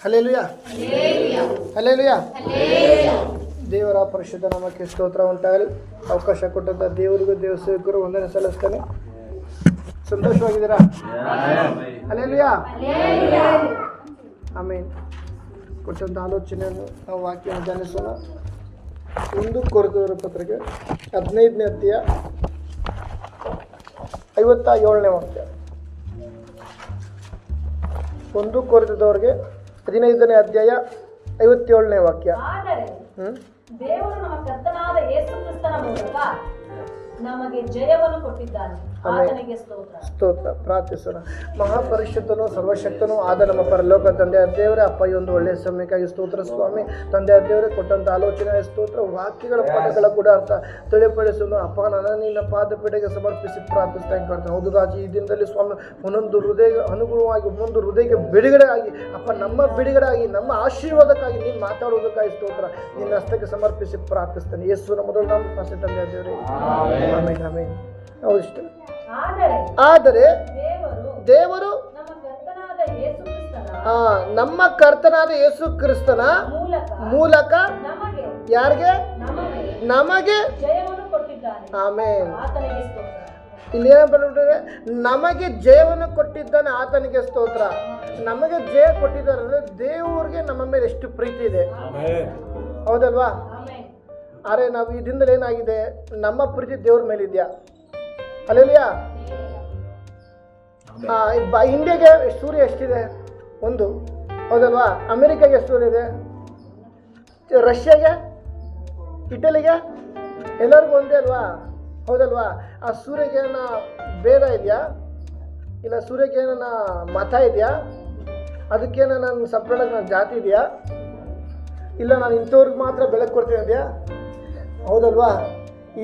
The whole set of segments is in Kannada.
Hallelujah, hallelujah. ದೇವರ ಪರಿಶುದ್ಧ ನಾಮಕ್ಕೆ ಸ್ತೋತ್ರ ಉಂಟಾಗಲಿ. ಅವಕಾಶ ಕೊಟ್ಟಂಥ ದೇವರಿಗೂ ದೇವ ಸೇವಕರು ವಂದನೆ ಸಲ್ಲಿಸ್ತೇನೆ. ಸಂತೋಷವಾಗಿದ್ದೀರಾ? ಹಲ್ಲೆಲೂಯಾ, ಆಮೇನ್. ಕೊಟ್ಟಂಥ ಆಲೋಚನೆಯನ್ನು ನಾವು ವಾಕ್ಯವನ್ನು ಧ್ಯಾನಿಸೋಣ. 1 ಕೊರಿಂಥದವರ ಪತ್ರಿಕೆ 15ನೇ ಅಧ್ಯಾಯ 57ನೇ ವಾಕ್ಯ. 1 ಕೊರಿಂಥದವರಿಗೆ 15ನೇ ಅಧ್ಯಾಯ 57ನೇ ವಾಕ್ಯ. ದೇವರು ನಮ್ಮ ಕರ್ತನಾದ ಯೇಸು ಕ್ರಿಸ್ತನ ಮೂಲಕ ನಮಗೆ ಜಯವನ್ನು ಕೊಟ್ಟಿದ್ದಾನೆ. ಆತನಿಗೆ ಸ್ತೋತ್ರ. ಸ್ತೋತ್ರ. ಪ್ರಾರ್ಥಿಸೋಣ. ಮಹಾಪರಿಶುದ್ಧನು ಸರ್ವಶಕ್ತನೂ ಆದ ನಮ್ಮ ಪರಲೋಕ ತಂದೆಯ ದೇವರೇ, ಅಪ್ಪ ಈ ಒಂದು ಒಳ್ಳೆಯ ಸಮಯಕ್ಕಾಗಿ ಸ್ತೋತ್ರ ಸ್ವಾಮಿ. ತಂದೆಯ ದೇವರೇ, ಕೊಟ್ಟಂಥ ಆಲೋಚನೆ ಸ್ತೋತ್ರ. ವಾಕ್ಯಗಳ ಪದಗಳ ಕೂಡ ಅರ್ಥ ತಿಳಿಪಡಿಸೋಣ ಅಪ್ಪ. ನನ್ನ ನಿನ್ನ ಪಾದಪೀಠೆಗೆ ಸಮರ್ಪಿಸಿ ಪ್ರಾರ್ಥಿಸ್ತಾ ಇರ್ತಾರೆ. ಹೌದು ರಾಜ, ಈ ದಿನದಲ್ಲಿ ಸ್ವಾಮಿ ಒಂದೊಂದು ಹೃದಯ ಅನುಗುಣವಾಗಿ ಒಂದೊಂದು ಹೃದಯಕ್ಕೆ ಬಿಡುಗಡೆ ಆಗಿ ಅಪ್ಪ, ನಮ್ಮ ಬಿಡುಗಡೆ ಆಗಿ ನಮ್ಮ ಆಶೀರ್ವಾದಕ್ಕಾಗಿ ನೀನು ಮಾತಾಡುವುದಕ್ಕಾಗಿ ಸ್ತೋತ್ರ. ನಿನ್ನ ಹಸ್ತಕ್ಕೆ ಸಮರ್ಪಿಸಿ ಪ್ರಾರ್ಥಿಸ್ತೇನೆ. ಯೇಸುವಿನ ಮೊದಲು ನಮ್ಮ ಪಾಸ ತಂದೆಯ ದೇವರೇ, ಆಮೇನ್, ಆಮೇನ್. ಹೌದು ಇಷ್ಟ. ಆದರೆ ದೇವರು ನಮ್ಮ ಕರ್ತನಾದ ಯೇಸು ಕ್ರಿಸ್ತನ ಮೂಲಕ ಯಾರಿಗೆ? ನಮಗೆ. ಆಮೇನ್. ಇಲ್ಲಿ ಏನು ಬಂದ್ಬಿಟ್ಟಿದೆ? ನಮಗೆ ಜಯವನ್ನು ಕೊಟ್ಟಿದ್ದಾನೆ, ಆತನಿಗೆ ಸ್ತೋತ್ರ. ನಮಗೆ ಜಯ ಕೊಟ್ಟಿದ್ದಾರೆ ಅಂದರೆ ದೇವರಿಗೆ ನಮ್ಮ ಮೇಲೆ ಎಷ್ಟು ಪ್ರೀತಿ ಇದೆ, ಹೌದಲ್ವಾ? ಆದರೆ ನಾವು ಈ ದಿನದಲ್ಲಿ ಏನಾಗಿದೆ, ನಮ್ಮ ಪ್ರೀತಿ ದೇವ್ರ ಮೇಲಿದೆಯಾ? ಹಲ್ಲೆಲೂಯಾ. ಇಂಡಿಯಾಗೆ ಸೂರ್ಯ ಎಷ್ಟಿದೆ? 1, ಹೌದಲ್ವಾ? ಅಮೆರಿಕಾಗೆ ಎಷ್ಟು ಸೂರ್ಯ ಇದೆ? ರಷ್ಯಾಗೆ, ಇಟಲಿಗೆ, ಎಲ್ಲರಿಗೂ ಒಂದೇ ಅಲ್ವಾ? ಹೌದಲ್ವಾ? ಆ ಸೂರ್ಯಗೆ ಏನ ಭೇದ ಇದೆಯಾ? ಇಲ್ಲ ಸೂರ್ಯಕ್ಕೆ ಏನ ಮತ ಇದೆಯಾ? ಅದಕ್ಕೇನ ನನ್ನ ಸಪ್ರೇಟಾಗಿ ನನ್ನ ಜಾತಿ ಇದೆಯಾ? ಇಲ್ಲ ನಾನು ಇಂಥವ್ರಿಗೆ ಮಾತ್ರ ಬೆಳಕು ಕೊಡ್ತೀನಿ ಇದೆಯಾ? ಹೌದಲ್ವಾ? ಈ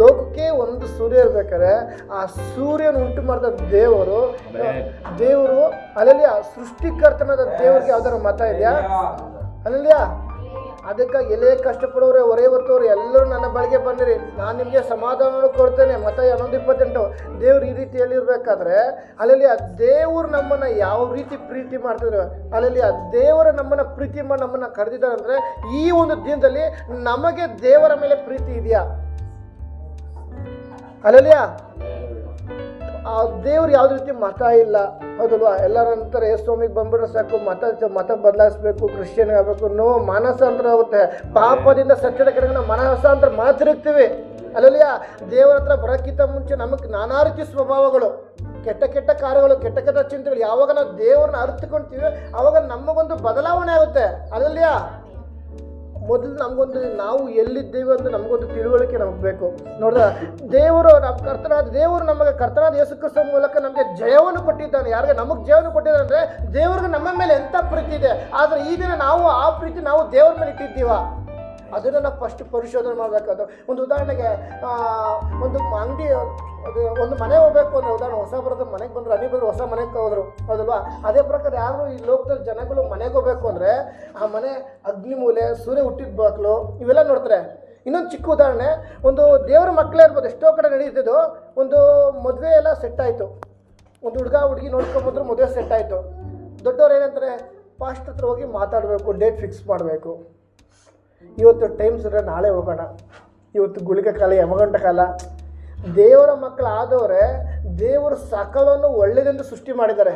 ಲೋಕಕ್ಕೆ ಒಂದು ಸೂರ್ಯ ಇರ್ಬೇಕಾದ್ರೆ ಆ ಸೂರ್ಯನ ಉಂಟು ಮಾಡಿದ ದೇವರು ಅಲ್ಲಲ್ಲಿ ಸೃಷ್ಟಿಕರ್ತನಾದ ದೇವರಿಗೆ ಯಾವ್ದಾರ ಮತ ಇದೆಯಾ? ಅಲ್ಲಲ್ಲಿಯ ಅದಕ್ಕಾಗಿ ಎಲ್ಲೇ ಕಷ್ಟಪಡೋರೆ, ಹೊರೆ ಹೊತ್ತವ್ರು ಎಲ್ಲರೂ ನನ್ನ ಬಳಿಗೆ ಬಂದಿರಿ, ನಾನು ನಿಮಗೆ ಸಮಾಧಾನ ಕೊಡ್ತೇನೆ. ಮತ 11:28. ದೇವ್ರು ಈ ರೀತಿ ಹೇಳಿರ್ಬೇಕಾದ್ರೆ ಅಲ್ಲಲ್ಲಿ ಆ ದೇವರು ನಮ್ಮನ್ನು ಯಾವ ರೀತಿ ಪ್ರೀತಿ ಮಾಡ್ತಿದ್ರು, ಅಲ್ಲಲ್ಲಿ ಆ ದೇವರ ನಮ್ಮನ್ನು ಪ್ರೀತಿ ಮಾಡಿ ನಮ್ಮನ್ನು ಕರೆದಿದ್ದಾರೆ ಅಂದರೆ ಈ ಒಂದು ದಿನದಲ್ಲಿ ನಮಗೆ ದೇವರ ಮೇಲೆ ಪ್ರೀತಿ ಇದೆಯಾ? ಅಲ್ಲಲ್ಲಿಯ ಆ ದೇವ್ರು ಯಾವುದೇ ರೀತಿ ಮತ ಇಲ್ಲ, ಹೌದಲ್ವಾ? ಎಲ್ಲರ ನಂತರ ಸ್ವಾಮಿಗೆ ಬಂದ್ಬಿಟ್ರೆ ಸಾಕು, ಮತ ಬದಲಾಯಿಸ್ಬೇಕು, ಕ್ರಿಶ್ಚಿಯನ್ ಆಗಬೇಕು. ಮಾನಸಾಂತರ ಆಗುತ್ತೆ. ಪಾಪದಿಂದ ಸತ್ಯದ ಕಡೆಗೆ ನಾವು ಮಾನಸಾಂತರ ಮಾತಿರುತ್ತೀವಿ. ಅಲ್ಲಲ್ಲಿಯ ದೇವರ ಹತ್ರ ಬರೋಕ್ಕಿಂತ ಮುಂಚೆ ನಮಗೆ ನಾನಾ ರೀತಿ ಸ್ವಭಾವಗಳು, ಕೆಟ್ಟ ಕಾರ್ಯಗಳು, ಕೆಟ್ಟ ಚಿಂತೆಗಳು, ಯಾವಾಗ ನಾವು ದೇವ್ರನ್ನ ಅರ್ಥಕೊಂತೀವಿ ಆವಾಗ ನಮಗೊಂದು ಬದಲಾವಣೆ ಆಗುತ್ತೆ. ಅಲ್ಲಲ್ಲಿಯ ಮೊದಲು ನಮಗೊಂದು ನಾವು ಎಲ್ಲಿದ್ದೇವೆ ಅಂತ ನಮಗೊಂದು ತಿಳುವಳಿಕೆ ನಮಗೆ ಬೇಕು. ನೋಡಿದ ದೇವರು ನಮಗೆ ಕರ್ತನಾದ ಯೇಸು ಕ್ರಿಸ್ತನ ಮೂಲಕ ನಮಗೆ ಜಯವನ್ನು ಕೊಟ್ಟಿದ್ದಾನೆ. ಯಾರಿಗೆ ನಮಗೆ ಜಯವನ್ನು ಕೊಟ್ಟಿದ್ದಾನೆ ಅಂದರೆ ದೇವ್ರಿಗೆ ನಮ್ಮ ಮೇಲೆ ಎಂಥ ಪ್ರೀತಿ ಇದೆ. ಆದರೆ ಈ ದಿನ ನಾವು ಆ ಪ್ರೀತಿ ನಾವು ದೇವ್ರ ಮೇಲೆ ಇಟ್ಟಿದ್ದೀವ, ಅದನ್ನು ನಾವು ಫಸ್ಟ್ ಪರಿಶೋಧನೆ ಮಾಡಬೇಕಾದ್ರು. ಒಂದು ಉದಾಹರಣೆಗೆ ಒಂದು ಅಂಗಡಿ, ಒಂದು ಮನೆ ಹೋಗ್ಬೇಕು ಅಂದರೆ ಉದಾಹರಣೆ, ಹೊಸ ಬರೋದು ಮನೆಗೆ ಬಂದರು, ಅನಿ ಬಂದರು, ಹೊಸ ಮನೆಗೆ ಹೋದರು, ಹೌದಲ್ವಾ? ಅದೇ ಪ್ರಕಾರ ಯಾರು ಈ ಲೋಕದಲ್ಲಿ ಜನಗಳು ಮನೆಗೆ ಹೋಗ್ಬೇಕು ಅಂದರೆ ಆ ಮನೆ ಅಗ್ನಿಮೂಲೆ, ಸೂರ್ಯ ಹುಟ್ಟಿದ ಬಾಕ್ಲು ಇವೆಲ್ಲ ನೋಡ್ತಾರೆ. ಇನ್ನೊಂದು ಚಿಕ್ಕ ಉದಾಹರಣೆ, ಒಂದು ದೇವರ ಮಕ್ಕಳೇ ಇರ್ಬೋದು, ಎಷ್ಟೋ ಕಡೆ ನಡೀತಿದ್ದು, ಒಂದು ಮದುವೆ ಎಲ್ಲ ಸೆಟ್ ಆಯಿತು, ಒಂದು ಹುಡುಗಿ ನೋಡ್ಕೊಂಬಂದ್ರು, ಮದುವೆ ಸೆಟ್ ಆಯಿತು. ದೊಡ್ಡವ್ರು ಏನಂತಾರೆ, ಫಾಸ್ಟ್ ಹತ್ರ ಹೋಗಿ ಮಾತಾಡಬೇಕು, ಡೇಟ್ ಫಿಕ್ಸ್ ಮಾಡಬೇಕು. ಇವತ್ತು ಟೈಮ್ ಸರಿ, ನಾಳೆ ಹೋಗೋಣ, ಇವತ್ತು ಗುಳಿಗೆ ಕಾಲ, ಯಮಗಂಟ ಕಾಲ. ದೇವರ ಮಕ್ಕಳಾದವರೇ ದೇವರು ಸಕಲವನ್ನು ಒಳ್ಳೆಯದೆಂದು ಸೃಷ್ಟಿ ಮಾಡಿದ್ದಾರೆ.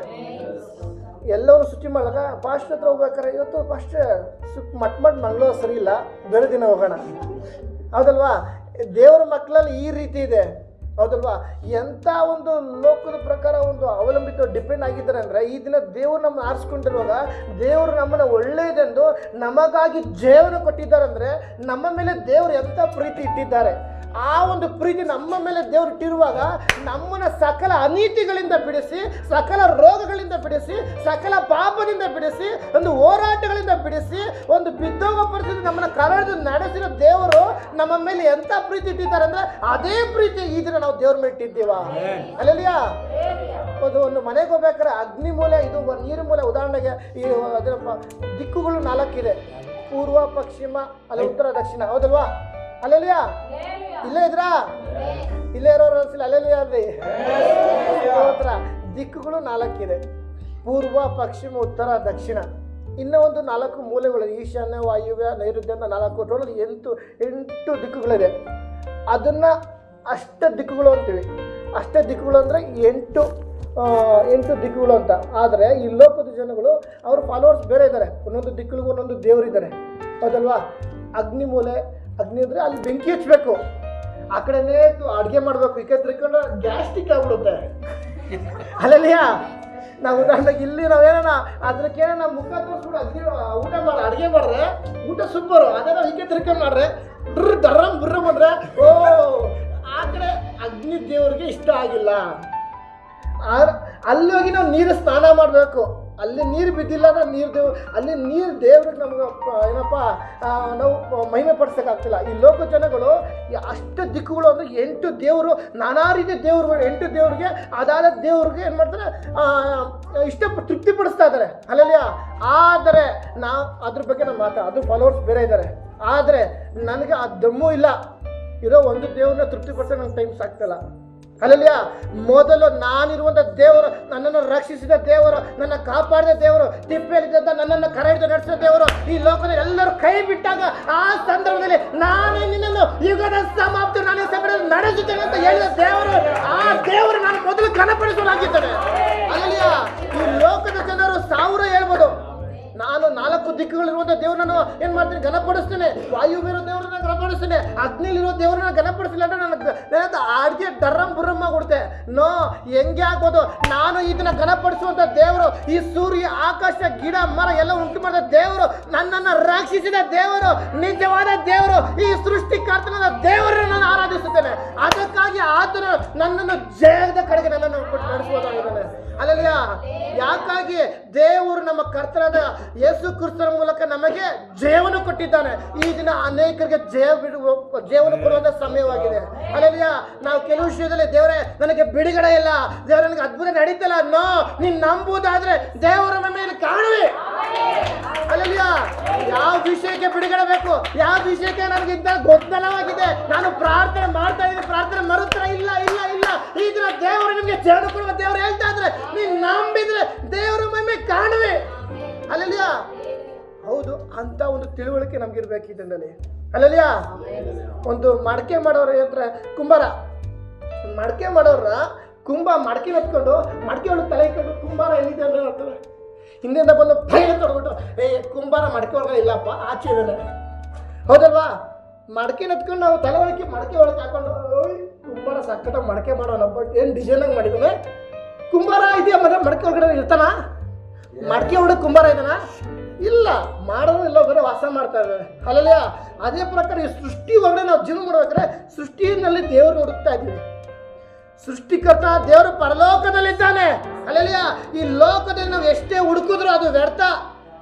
ಎಲ್ಲವನ್ನು ಸೃಷ್ಟಿ ಮಾಡಿದಾಗ ಫಾಸ್ಟ್ ಹತ್ರ ಹೋಗ್ಬೇಕಾರೆ ಇವತ್ತು ಫಸ್ಟ್ ಮಟ್ ಮಂಗಳವಾರ ಸರಿ ಇಲ್ಲ, ಬೇರೆ ದಿನ ಹೋಗೋಣ, ಹೌದಲ್ವಾ? ದೇವರ ಮಕ್ಕಳಲ್ಲಿ ಈ ರೀತಿ ಇದೆ, ಹೌದಲ್ವಾ? ಎಂಥ ಒಂದು ಲೋಕದ ಪ್ರಕಾರ ಒಂದು ಅವಲಂಬಿತ ಡಿಪೆಂಡ್ ಆಗಿದ್ದಾರೆ ಅಂದರೆ ಈ ದಿನ ದೇವರು ನಮ್ಮನ್ನು ಆರಿಸ್ಕೊಂಡಿರುವಾಗ ದೇವರು ನಮ್ಮನ್ನು ಒಳ್ಳೆಯದೆಂದು ನಮಗಾಗಿ ಜಯವನ್ನು ಕೊಟ್ಟಿದ್ದಾರೆ ಅಂದರೆ ನಮ್ಮ ಮೇಲೆ ದೇವರು ಎಂಥ ಪ್ರೀತಿ ಇಟ್ಟಿದ್ದಾರೆ. ಆ ಒಂದು ಪ್ರೀತಿ ನಮ್ಮ ಮೇಲೆ ದೇವರು ಇಟ್ಟಿರುವಾಗ ನಮ್ಮನ್ನು ಸಕಲ ಅನೀತಿಗಳಿಂದ ಬಿಡಿಸಿ, ಸಕಲ ರೋಗಗಳಿಂದ ಬಿಡಿಸಿ, ಸಕಲ ಪಾಪದಿಂದ ಬಿಡಿಸಿ, ಒಂದು ಹೋರಾಟಗಳಿಂದ ಬಿಡಿಸಿ, ಒಂದು ಬಿದ್ದೋಗ ಪರಿಸ್ಥಿತಿ ನಮ್ಮನ್ನು ಕರೆದು ನಡೆಸಿರೋ ದೇವರು ನಮ್ಮ ಮೇಲೆ ಎಂಥ ಪ್ರೀತಿ ಇಟ್ಟಿದ್ದಾರೆ ಅಂದರೆ ಅದೇ ಪ್ರೀತಿ ಈ ದಿನ ನಾವು ದೇವ್ರ ಮೇಲೆ ಇಟ್ಟಿದ್ದೀವ. ಅಲ್ಲಲ್ಲಿಯಾ? ಒಂದು ಮನೆಗೆ ಹೋಗ್ಬೇಕಾದ್ರೆ ಅಗ್ನಿ ಮೂಲೆ, ಇದು ನೀರು ಮೂಲೆ. ಉದಾಹರಣೆಗೆ ಈ ಅದರ ದಿಕ್ಕುಗಳು 4 ಇದೆ, ಪೂರ್ವ, ಪಶ್ಚಿಮ, ಅಲ್ಲ ಉತ್ತರ, ದಕ್ಷಿಣ, ಹೌದಲ್ವಾ? ಅಲ್ಲೆಲಿಯಾ? ಇಲ್ಲೇ ಇದ್ರಾ? ಇಲ್ಲೇ ಇರೋರು ಅನ್ಸಿಲ್ಲ, ಅಲ್ಲೆಲಿಯಾ ಅಲ್ರಿ? ದಿಕ್ಕುಗಳು 4 ಇದೆ, ಪೂರ್ವ, ಪಶ್ಚಿಮ, ಉತ್ತರ, ದಕ್ಷಿಣ. ಇನ್ನೂ ಒಂದು 4 ಮೂಲೆಗಳು, ಈಶಾನ್ಯ, ವಾಯುವ್ಯ, ನೈಋತ್ಯ ಅಂತ 4, ಟೋಟಲ್ 8 ದಿಕ್ಕುಗಳಿದೆ. ಅದನ್ನು ಅಷ್ಟ ದಿಕ್ಕುಗಳು ಅಂತೀವಿ. ಅಷ್ಟ ದಿಕ್ಕುಗಳು ಅಂದರೆ 8 ದಿಕ್ಕುಗಳು ಅಂತ. ಆದರೆ ಈ ಲೋಕದ ಜನಗಳು ಅವ್ರ ಫಾಲೋವರ್ಸ್ ಬೇರೆ ಇದ್ದಾರೆ. ಒಂದೊಂದು ದಿಕ್ಕುಗಳಿಗೂ ಒಂದೊಂದು ದೇವರಿದ್ದಾರೆ, ಹೌದಲ್ವಾ? ಅಗ್ನಿ ಮೂಲೆ, ಅಗ್ನಿ ಅಂದರೆ ಅಲ್ಲಿ ಬೆಂಕಿ ಹಚ್ಚಬೇಕು, ಆ ಕಡೆನೇ ಅಡುಗೆ ಮಾಡಬೇಕು. ಈ ಕಡೆ ತಿರ್ಕೊಂಡ್ರೆ ಗ್ಯಾಸ್ಟಿಕ್ ಆಗ್ಬಿಡುತ್ತೆ. ಅಲ್ಲಲ್ಲಿಯ ನಾವು ಉದಾಹರಣೆಗೆ ಇಲ್ಲಿ ನಾವೇನ ಅದಕ್ಕೆ ನಾವು ಮುಖ ತೋರಿಸ್ಬಿಟ್ಟು ಅಡುಗೆ ಮಾಡ್ರೆ ಊಟ ಸೂಪರು. ಅದೇ ನಾವು ಈ ಕಡೆ ತಿರ್ಕೊಂಡು ಮಾಡ್ರೆ ದರ್ರಂ ಬುರ್ರ ಮಾಡ್ರೆ ಓ ಆ ಕಡೆ ಅಗ್ನಿ ದೇವ್ರಿಗೆ ಇಷ್ಟ ಆಗಿಲ್ಲ. ಅಲ್ಲಿ ಹೋಗಿ ನಾವು ನೀರು ಸ್ನಾನ ಮಾಡಬೇಕು. ಅಲ್ಲಿ ನೀರು ಬಿದ್ದಿಲ್ಲ ಅಂದ್ರೆ ಅಲ್ಲಿ ನೀರು ದೇವ್ರಿಗೆ ನಮ್ಗೆ ಏನಪ್ಪ ನಾವು ಮಹಿಮೆ ಪಡಿಸೋಕ್ಕಾಗ್ತಿಲ್ಲ. ಈ ಲೋಕ ಜನಗಳು ಅಷ್ಟು ದಿಕ್ಕುಗಳು ಅಂದರೆ 8 ದೇವರು, ನಾನಾ ರೀತಿಯ ದೇವ್ರುಗಳು, 8 ದೇವ್ರಿಗೆ ಅದಾದ ದೇವ್ರಿಗೆ ಏನು ಮಾಡ್ತಾರೆ, ತೃಪ್ತಿಪಡಿಸ್ತಾ ಇದ್ದಾರೆ. ಅಲ್ಲಲ್ಲಿಯ ಆದರೆ ನಾವು ಅದ್ರ ಬಗ್ಗೆ ನಮ್ಮ ಅದು ಫಾಲೋವರ್ಸ್ ಬೇರೆ ಇದ್ದಾರೆ. ಆದರೆ ನನಗೆ ಆ ದಮ್ಮು ಇಲ್ಲ. ಇರೋ ಒಂದು ದೇವ್ರನ್ನ ತೃಪ್ತಿಪಡಿಸೋಕೆ ನಂಗೆ ಟೈಮ್ ಸಾಕ್ತಿಲ್ಲ. ಅಲ್ಲಲ್ಲಿಯ ಮೊದಲು ನಾನಿರುವಂಥ ದೇವರು, ನನ್ನನ್ನು ರಕ್ಷಿಸಿದ ದೇವರು, ನನ್ನ ಕಾಪಾಡಿದ ದೇವರು, ತಿಪ್ಪೆಯಲ್ಲಿದ್ದಂಥ ನನ್ನನ್ನು ಕರೆ ಹಿಡಿದು ನಡೆಸಿದ ದೇವರು, ಈ ಲೋಕದಲ್ಲಿ ಎಲ್ಲರೂ ಕೈ ಬಿಟ್ಟಾಗ ಆ ಸಂದರ್ಭದಲ್ಲಿ ನಾನೇ ನಿನ್ನನ್ನು ಯುಗದ ಸಮಾಪ್ತಿ ನಾನೇ ಸಂಗಡ ನಡೆಸುತ್ತೇನೆ ಅಂತ ಹೇಳಿದ ದೇವರು, ಆ ದೇವರು ನಾನು ಮೊದಲು ಘನಪಡಿಸಲಾಗಿದ್ದೇನೆ. ಅಲ್ಲಲ್ಲಿಯ ಈ ಲೋಕದ ಜನರು 1000 ಹೇಳ್ಬೋದು, ನಾನು 4 ದಿಕ್ಕುಗಳಿರುವಂಥ ದೇವ್ರನ್ನ ಏನು ಮಾಡ್ತೀನಿ, ಘನಪಡಿಸ್ತೇನೆ. ವಾಯುವಿರೋ ದೇವ್ರನ್ನ ಘನಪಡಿಸ್ತೇನೆ, ಅಗ್ನಿಲಿರೋ ದೇವ್ರನ್ನ ಘನಪಡಿಸಿಲ್ಲ ಅಂದ್ರೆ ನನಗೆ ಅಡ್ಗೆ ಡರ್ರಂ ಬುರ್ರಮ್ಮ ಕೊಡುತ್ತೆ. ನೋ, ಹೆಂಗೆ ಆಗ್ಬೋದು? ನಾನು ಇದನ್ನ ಘನಪಡಿಸುವಂಥ ದೇವರು, ಈ ಸೂರ್ಯ, ಆಕಾಶ, ಗಿಡ, ಮರ ಎಲ್ಲ ಉಂಟು ಮಾಡಿದ ದೇವರು, ನನ್ನನ್ನು ರಕ್ಷಿಸಿದ ದೇವರು, ನಿಜವಾದ ದೇವರು, ಈ ಸೃಷ್ಟಿಕರ್ತನಾದ ದೇವರನ್ನು ನಾನು ಆರಾಧಿಸುತ್ತೇನೆ. ಅದಕ್ಕಾಗಿ ಆತನು ನನ್ನನ್ನು ಜಯದ ಕಡೆಗೆ ನನ್ನನ್ನು ಕೊಟ್ಟು ನಡೆಸುವುದಾಗಿದ್ದಾನೆ. ಅಲ್ಲಲ್ಲಿಯ ಯಾಕಾಗಿ ದೇವರು ನಮ್ಮ ಕರ್ತನಾದ ಯೇಸು ಕ್ರಿಸ್ತನ ಮೂಲಕ ನಮಗೆ ಜಯವನ್ನು ಕೊಟ್ಟಿದ್ದಾನೆ. ಈ ದಿನ ಅನೇಕರಿಗೆ ಜಯವನ್ನು ಕೊಡುವಂಥ ಸಮಯವಾಗಿದೆ. ಅಲ್ಲಲ್ಲಿಯ ನಾವು ಕೆಲವು ವಿಷಯದಲ್ಲಿ ದೇವರೇ ನನಗೆ ಬಿಡುಗಡೆ ಇಲ್ಲ, ದೇವರ ನನಗೆ ಅದ್ಭುತ ನಡೀತಲ್ಲ, ನೋ, ನೀನು ನಂಬುವುದಾದ್ರೆ ದೇವರ ಮೇಲೆ ಕಾಣುವೆ. ಅಲ್ಲಲ್ಲಿಯ ಯಾವ ವಿಷಯಕ್ಕೆ ಬಿಡುಗಡೆ ಬೇಕು, ಯಾವ ವಿಷಯಕ್ಕೆ ನನಗಿಂತ ಗೊಂದಲವಾಗಿದೆ, ನಾನು ಪ್ರಾರ್ಥನೆ ಮಾಡ್ತಾ ಇದ್ದೀನಿ, ಪ್ರಾರ್ಥನೆ ಮರುತ್ತರ ಇಲ್ಲ ಇಲ್ಲ ಇಲ್ಲ, ಈ ದಿನ ದೇವರು ನಿಮಗೆ ಜೀವನ ಕೊಡುವ ದೇವರು ಹೇಳ್ತಾ ಇದ್ರೆ ನೀನು ನಂಬಿದ್ರೆ ದೇವರ ಮಹಿಮೆ ಕಾಣುವೆ. ಅಲ್ಲಲ್ಲಿಯ ಹೌದು, ಅಂತ ಒಂದು ತಿಳುವಳಿಕೆ ನಮ್ಗಿರ್ಬೇಕು ಈ ದಿನದಲ್ಲಿ. ಅಲ್ಲಲ್ಲಿಯ ಒಂದು ಮಡಕೆ ಮಾಡೋರು ಅಂದ್ರೆ ಕುಂಬಾರ, ಮಡಕೆ ಮಾಡೋರ ಮಡಕೆ ಹೊತ್ಕೊಂಡು ಮಡಕೆ ಒಳಗೆ ತಲೆ ಇಟ್ಕೊಂಡು ಕುಂಬಾರ ಎಲ್ಲಿದೆ ಅಂದ್ರೆ ನೋಡ್ತವೆ, ಹಿಂದಿಂದ ಬಂದು ಭಯ ತೊಡ್ಬಿಟ್ಟು ಕುಂಬಾರ ಮಡಕೆ ಒಳಗೆ ಇಲ್ಲಪ್ಪ ಆಚೆ ಇದ್ದಾನೆ, ಹೌದಲ್ವಾ? ಮಡಕೆ ಎತ್ಕೊಂಡು ನಾವು ತಲೆ ಒಳಗೆ ಮಡಕೆ ಒಳಗೆ ಹಾಕೊಂಡು ಕುಂಬಾರ ಸಕ್ಕತ್ತ ಮಡಕೆ ಮಾಡೋಣ, ಬಟ್ ಏನು ಡಿಸೈನಾಗಿ ಮಾಡಿದ್ದಾನೆ. ಕುಂಬಾರ ಇದೆಯಾ ಮರ ಮಡಕೆ ಒಳಗಡೆ ಇರ್ತಾನ? ಮಡಕೆ ಒಳಗೆ ಕುಂಬಾರ ಇದ್ದಾನ? ಇಲ್ಲ, ಮಾಡೋದು ಇಲ್ಲ, ಬರೀ ವಾಸ ಮಾಡ್ತಾ ಇದ್ದಾರೆ. ಅಲ್ಲಲ್ಲಿಯ ಅದೇ ಪ್ರಕಾರ ಈ ಸೃಷ್ಟಿ ಒಳಗಡೆ ನಾವು ಜೀವನ ಮಾಡ್ಬೇಕಾದ್ರೆ ಸೃಷ್ಟಿಯಲ್ಲಿ ದೇವರು ಹುಡುಕ್ತಾ ಇದ್ದೀವಿ. ಸೃಷ್ಟಿಕರ್ತ ದೇವರು ಪರಲೋಕದಲ್ಲಿದ್ದಾನೆ. ಅಲ್ಲಲ್ಲಿಯ ಈ ಲೋಕದಲ್ಲಿ ನಾವು ಎಷ್ಟೇ ಹುಡುಕಿದ್ರು ಅದು ವ್ಯರ್ಥ.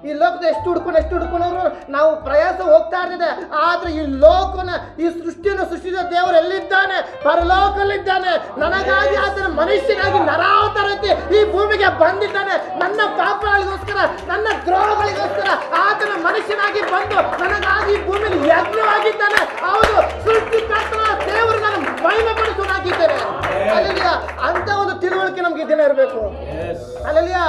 ಈ ಲೋಕದ ಎಷ್ಟು ಹುಡ್ಕೊಂಡ್ರು ನಾವು ಪ್ರಯಾಸ ಹೋಗ್ತಾ ಇರ್ತದೆ. ಆದ್ರೆ ಈ ಲೋಕನ, ಈ ಸೃಷ್ಟಿಯನ್ನು ಸೃಷ್ಟಿಸಿದ ದೇವರು ಎಲ್ಲಿದ್ದಾನೆ? ಪರಲೋಕದಲ್ಲಿದ್ದಾನೆ. ನನಗಾಗಿ ಆತನ ಮನುಷ್ಯನಾಗಿ ನರಾವತಾರತೆ ಈ ಭೂಮಿಗೆ ಬಂದಿದ್ದಾನೆ. ನನ್ನ ಪಾಪಗಳಿಗೋಸ್ಕರ, ನನ್ನ ದ್ರೋಹಗಳಿಗೋಸ್ಕರ ಆತನ ಮನುಷ್ಯನಾಗಿ ಬಂದು ನನಗಾಗಿ ಈ ಭೂಮಿಯಲ್ಲಿ ಯಜ್ಞವಾಗಿದ್ದಾನೆ. ಹೌದು, ಸೃಷ್ಟಿಕರ್ತನ ದೇವರು ನಾನು ಮಹಿಮೆ ಪಡಿಸುವನಾಗಿದ್ದೇನೆ. ಅಲ್ಲಲ್ಲಿಯ ಅಂತ ಒಂದು ತಿಳುವಳಿಕೆ ನಮ್ಗೆ ದಿನ ಇರಬೇಕು. ಅಲ್ಲಲ್ಲಿಯ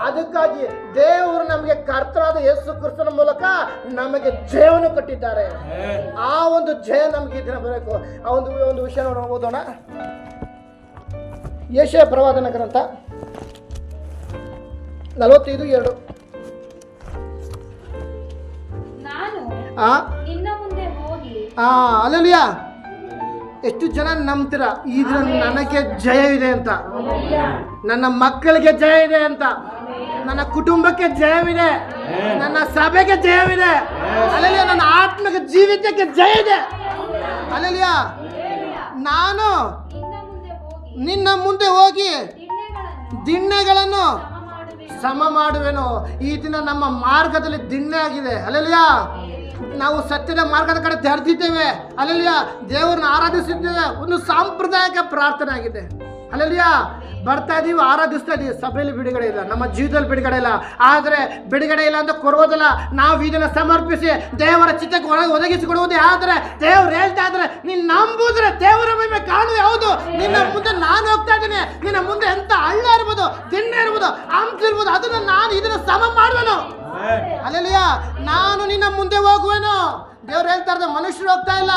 ಅದಕ್ಕಾಗಿ ದೇವರು ನಮಗೆ ಕರ್ತನಾದ ಯೇಸು ಕ್ರಿಸ್ತನ ಮೂಲಕ ನಮಗೆ ಜಯವನ್ನು ಕೊಟ್ಟಿದ್ದಾರೆ. ಆ ಒಂದು ಜಯ ನಮಗೆ ಈ ದಿನ ಬರಬೇಕು. ಆ ಒಂದು ವಿಷಯ ಓದೋಣ. ಯೆಶಾಯ ಪ್ರವಾದನ ಗ್ರಂಥ 45:2. ಅಲ್ಲಲ್ಲಿಯ ಎಷ್ಟು ಜನ ನಂಬ್ತೀರ ಈ ದಿನ ನನಗೆ ಜಯ ಇದೆ ಅಂತ, ನನ್ನ ಮಕ್ಕಳಿಗೆ ಜಯ ಇದೆ ಅಂತ, ನನ್ನ ಕುಟುಂಬಕ್ಕೆ ಜಯವಿದೆ, ನನ್ನ ಸಭೆಗೆ ಜಯವಿದೆ, ಅಲ್ಲಲ್ಲಿಯ ನನ್ನ ಆತ್ಮಕ್ಕೆ ಜೀವಿತಕ್ಕೆ ಜಯ ಇದೆ. ಅಲ್ಲಲ್ಲಿಯ ನಾನು ನಿನ್ನ ಮುಂದೆ ಹೋಗಿ ದಿಣ್ಣೆಗಳನ್ನು ಸಮ ಮಾಡುವೆನು. ಈ ದಿನ ನಮ್ಮ ಮಾರ್ಗದಲ್ಲಿ ದಿಣ್ಣೆ ಆಗಿದೆ. ಅಲ್ಲಲ್ಲಿಯ ನಾವು ಸತ್ಯದ ಮಾರ್ಗದ ಕಡೆ ತೆರೆದಿದ್ದೇವೆ. ಅಲ್ಲಲ್ಲಿಯ ದೇವರನ್ನ ಆರಾಧಿಸಿದ್ದೇವೆ. ಒಂದು ಸಾಂಪ್ರದಾಯಿಕ ಪ್ರಾರ್ಥನೆ ಆಗಿದೆ. ಅಲ್ಲಲ್ಲಿಯ ಬರ್ತಾ ಇದೀವಿ, ಆರಾಧಿಸ್ತಾ ಇದೀವಿ, ಸಭೆಯಲ್ಲಿ ಬಿಡುಗಡೆ ಇಲ್ಲ, ನಮ್ಮ ಜೀವಿತದಲ್ಲಿ ಬಿಡುಗಡೆ ಇಲ್ಲ. ಆದರೆ ಬಿಡುಗಡೆ ಇಲ್ಲ ಅಂತ ಕೊಡುವುದಿಲ್ಲ, ನಾವು ಇದನ್ನು ಸಮರ್ಪಿಸಿ ದೇವರ ಚಿತ್ತಕ್ಕೆ ಒದಗಿಸಿಕೊಡುವುದೇ. ಆದರೆ ದೇವ್ರು ಹೇಳ್ತಾ ಇದ್ರೆ ನೀನು ನಂಬುದ್ರೆ ದೇವರ ಮಹಿಮೆ ಕಾಣುವೆ. ಹೌದು, ನಿನ್ನ ಮುಂದೆ ನಾನು ಹೋಗ್ತಾ ಇದ್ದೀನಿ, ನಿನ್ನ ಮುಂದೆ ಎಂತ ಹಳ್ಳ ಇರ್ಬೋದು, ದಿಣ್ಣೆ ಇರ್ಬೋದು, ಅಂಶ ಇರ್ಬೋದು, ಅದನ್ನು ನಾನು ಇದನ್ನು ಸಮ ಮಾಡುವೆನು. ಅಲ್ಲೆಲಿಯ ನಾನು ನಿನ್ನ ಮುಂದೆ ಹೋಗುವೆನು. ದೇವ್ರು ಹೇಳ್ತಾ ಇರೋದು ಮನುಷ್ಯರು ಹೋಗ್ತಾ ಇಲ್ಲ.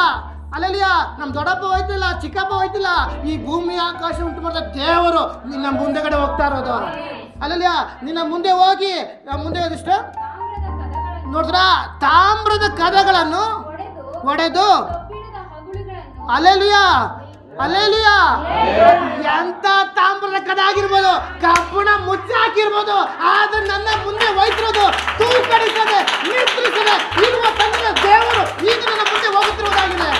ಅಲ್ಲೆಲಿಯ ನಮ್ಮ ದೊಡ್ಡಪ್ಪ ಹೋಯ್ತಿಲ್ಲ, ಚಿಕ್ಕಪ್ಪ ಹೋಯ್ತಿಲ್ಲ, ಈ ಭೂಮಿ ಆಕಾಶ ಉಂಟು ಮಾಡಿದ ದೇವರು ನಿನ್ನ ಮುಂದೆಗಡೆ ಹೋಗ್ತಾ ಇರೋದು. ಅಲ್ಲೆಲಿಯ ನಿನ್ನ ಮುಂದೆ ಹೋಗಿ ಮುಂದೆ ಹೋದಿಷ್ಟು ನೋಡಿದ್ರ ತಾಮ್ರದ ಕದಗಳನ್ನು ಒಡೆದು ಅಲ್ಲೆಲಿಯ ಅಲ್ಲೆಲಿಯ ಎಂತ ತಾಮ್ರದ ಕದ ಆಗಿರ್ಬೋದು, ಕಬ್ಬಣ ಮುಚ್ಚಿ ಹಾಕಿರ್ಬೋದು, ಆದ್ರೆ ನನ್ನ ಮುಂದೆ ಹೋಯ್ತಿರೋದು ತೂಕಡಿಸದೆ ನಿಯಂತ್ರಿಸದೆ ಇರುವ ತಂದಿನ ದೇವರು ಈಗ ನನ್ನ ಮುಂದೆ ಹೋಗುತ್ತಿರುವುದಾಗಿದೆ.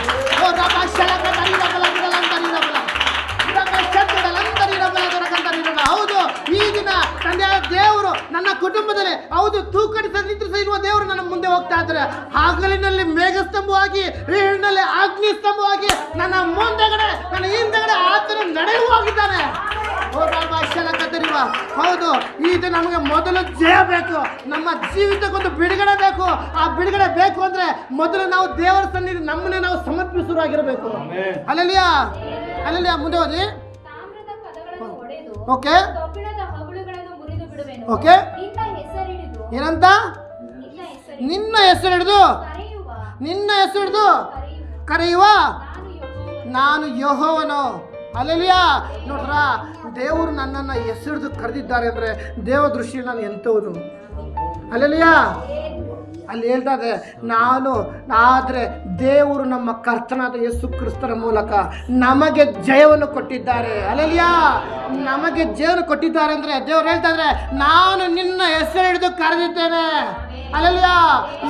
ಹೌದು, ಈ ದಿನ ತಂದೆಯ ದೇವರು ನನ್ನ ಕುಟುಂಬದಲ್ಲಿ ಹೌದು ತೂಕಡಿಸದೆ ನಿಂತ್ರಿಸ ಇರುವ ದೇವರು ನನ್ನ ಮುಂದೆ ಹೋಗ್ತಾ ಇದ್ದಾರೆ. ಹಗಲಿನಲ್ಲಿ ಮೇಘಸ್ತಂಭವಾಗಿ, ಈರಿನಲ್ಲಿ ಅಗ್ನಿ ಸ್ತಂಭವಾಗಿ ನನ್ನ ಮುಂದೆಗಡೆ ನನ್ನ ಹಿಂದೆಗಡೆ ಆತನ ನಡೆಯುವಾಗಿದ್ದಾನೆ. ಹೌದು, ಇದು ನಮಗೆ ಮೊದಲು ಜಯ ಬೇಕು. ನಮ್ಮ ಜೀವಿತಕ್ಕೊಂದು ಬಿಡುಗಡೆ ಬೇಕು. ಆ ಬಿಡುಗಡೆ ಬೇಕು ಅಂದ್ರೆ ಮೊದಲು ನಾವು ದೇವರ ಸನ್ನಿಧಿ ನಮ್ಮನ್ನೇ ನಾವು ಸಮರ್ಪಿಸುವಾಗಿರಬೇಕು. ಅಲ್ಲೆಲಿಯ ಅಲ್ಲೆಲಿಯ ಮುಂದೆ ಹೋದಿ. ಓಕೆ ಓಕೆ ಏನಂತ ನಿನ್ನ ಹೆಸರು ಹಿಡಿದು ಕರೆಯುವ ನಾನು ಯೆಹೋವನು. ಅಲ್ಲೆಲಿಯ ನೋಡ್ರ, ದೇವರು ನನ್ನನ್ನು ಹೆಸರಿದು ಕರೆದಿದ್ದಾರೆ ಅಂದರೆ ದೇವ ದೃಷ್ಟಿಯಲ್ಲಿ ನಾನು ಎಂಥವನು. ಅಲ್ಲೆಲಿಯ ಅಲ್ಲಿ ಹೇಳ್ತಾ ಇದೆ ನಾನು, ಆದರೆ ದೇವರು ನಮ್ಮ ಕರ್ತನಾದ ಯೇಸು ಕ್ರಿಸ್ತರ ಮೂಲಕ ನಮಗೆ ಜಯವನ್ನು ಕೊಟ್ಟಿದ್ದಾರೆ. ಅಲ್ಲೆಲಿಯ ನಮಗೆ ಜಯವನ್ನು ಕೊಟ್ಟಿದ್ದಾರೆ ಅಂದರೆ ದೇವರು ಹೇಳ್ತಾ ಇದ್ರೆ ನಾನು ನಿನ್ನ ಹೆಸರು ಹಿಡಿದು ಕರೆದಿದ್ದೇನೆ. ಅಲ್ಲೆಲಿಯ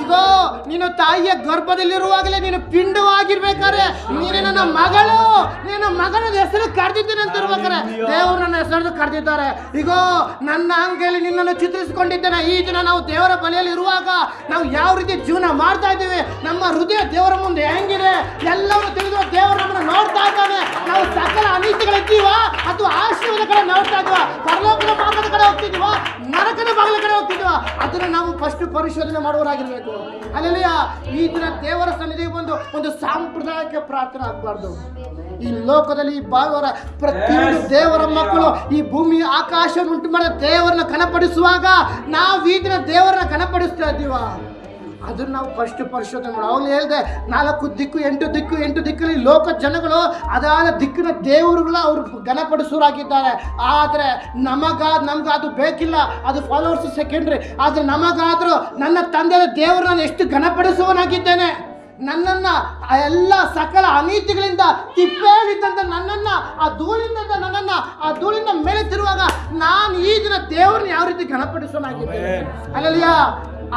ಈಗೋ ನೀನು ತಾಯಿಯ ಗರ್ಭದಲ್ಲಿರುವಾಗಲೇ ನೀನು ಪಿಂಡವಾಗಿರ್ಬೇಕಾದ್ರೆ ನೀನು ನನ್ನ ಮಗಳು, ನೀನು ಮಗನ ಹೆಸರು ಕರೆದಿದ್ದೇನೆ ಅಂತ ಇರ್ಬೇಕಾರೆ ದೇವರು ನನ್ನ ಹೆಸರು ಕರೆದಿದ್ದಾರೆ. ಈಗೋ ನನ್ನ ಅಂಗೈಯಲ್ಲಿ ನಿನ್ನನ್ನು ಚಿತ್ರಿಸಿಕೊಂಡಿದ್ದೇನೆ. ಈ ದಿನ ನಾವು ದೇವರ ಬಳಿಯಲ್ಲಿ ಇರುವಾಗ ನಾವು ಯಾವ ರೀತಿ ಜೀವನ ಮಾಡ್ತಾ ಇದ್ದೀವಿ, ನಮ್ಮ ಹೃದಯ ದೇವರ ಮುಂದೆ ಹೆಂಗಿದೆ ಎಲ್ಲವನ್ನು ತಿಳಿದು ದೇವರು ನಮ್ಮನ್ನು ನೋಡ್ತಾ ಇದ್ದಾನೆ. ನಾವು ಸಕಲ ಅನೀತಿಗಳಿದ್ದೀವ ಅಥವಾ ಆಶೀರ್ವಾದ ಕಡೆ ನೋಡ್ತಾ ಇದ್ವ, ಪರಲೋಕದ ಮಾರ್ಗದ ಕಡೆ ಹೋಗ್ತಿದ್ವ, ನರಕದ ಬಾಗಿಲ ಕಡೆ ಹೋಗ್ತಿದ್ವ, ಅದನ್ನು ನಾವು ಫಸ್ಟ್ ಪರಿಶೋಧನೆ ಮಾಡುವವರಾಗಿರ್ಬೇಕು. ಅಲ್ಲೆಲಿಯ ಈ ದಿನ ದೇವರ ಸನ್ನಿಧಿಗೆ ಬಂದು ಒಂದು ಸಾಂಪ್ರದಾಯಿಕ ಪ್ರಾರ್ಥನೆ ಆಗಬಾರ್ದು. ಈ ಲೋಕದಲ್ಲಿ ಈ ಬಾಳುವರ ಪ್ರತಿಯೊಂದು ದೇವರ ಮಕ್ಕಳು ಈ ಭೂಮಿ ಆಕಾಶ ಉಂಟು ಮಾಡಿದ ದೇವರನ್ನ ಕನಪಡಿಸುವಾಗ ನಾವು ಈ ದಿನ ದೇವರನ್ನ ಕನಪಡಿಸ್ತಾ ಇದ್ದೀವ, ಅದನ್ನು ನಾವು ಫಸ್ಟ್ ಪರಿಶೋಧನೆ ಮಾಡೋಣ. ಅವನು ಹೇಳಿದೆ 4 ದಿಕ್ಕು 8 ದಿಕ್ಕಲ್ಲಿ ಲೋಕ ಜನಗಳು ಅದಾದ ದಿಕ್ಕಿನ ದೇವರುಗಳು ಅವರು ಘನಪಡಿಸೋರಾಗಿದ್ದಾರೆ. ಆದರೆ ನಮ್ಗೆ ಅದು ಬೇಕಿಲ್ಲ, ಅದು ಫಾಲೋವರ್ಸ್ ಸೆಕೆಂಡ್ರಿ. ಆದರೆ ನಮಗಾದರೂ ನನ್ನ ತಂದೆಯ ದೇವರು ನಾನು ಎಷ್ಟು ಘನಪಡಿಸುವನಾಗಿದ್ದೇನೆ. ನನ್ನನ್ನು ಎಲ್ಲ ಸಕಲ ಅನೀತಿಗಳಿಂದ ತಿಪ್ಪೇಲಿದ್ದಂಥ ನನ್ನನ್ನು ಆ ಧೂಳಿಂದ ಮೇಲೆ ತಿರುವಾಗ ನಾನು ಈ ದಿನ ದೇವರನ್ನ ಯಾವ ರೀತಿ ಘನಪಡಿಸೋನಾಗಿದ್ದೇನೆ. ಅಲ್ಲಲ್ಲಿಯ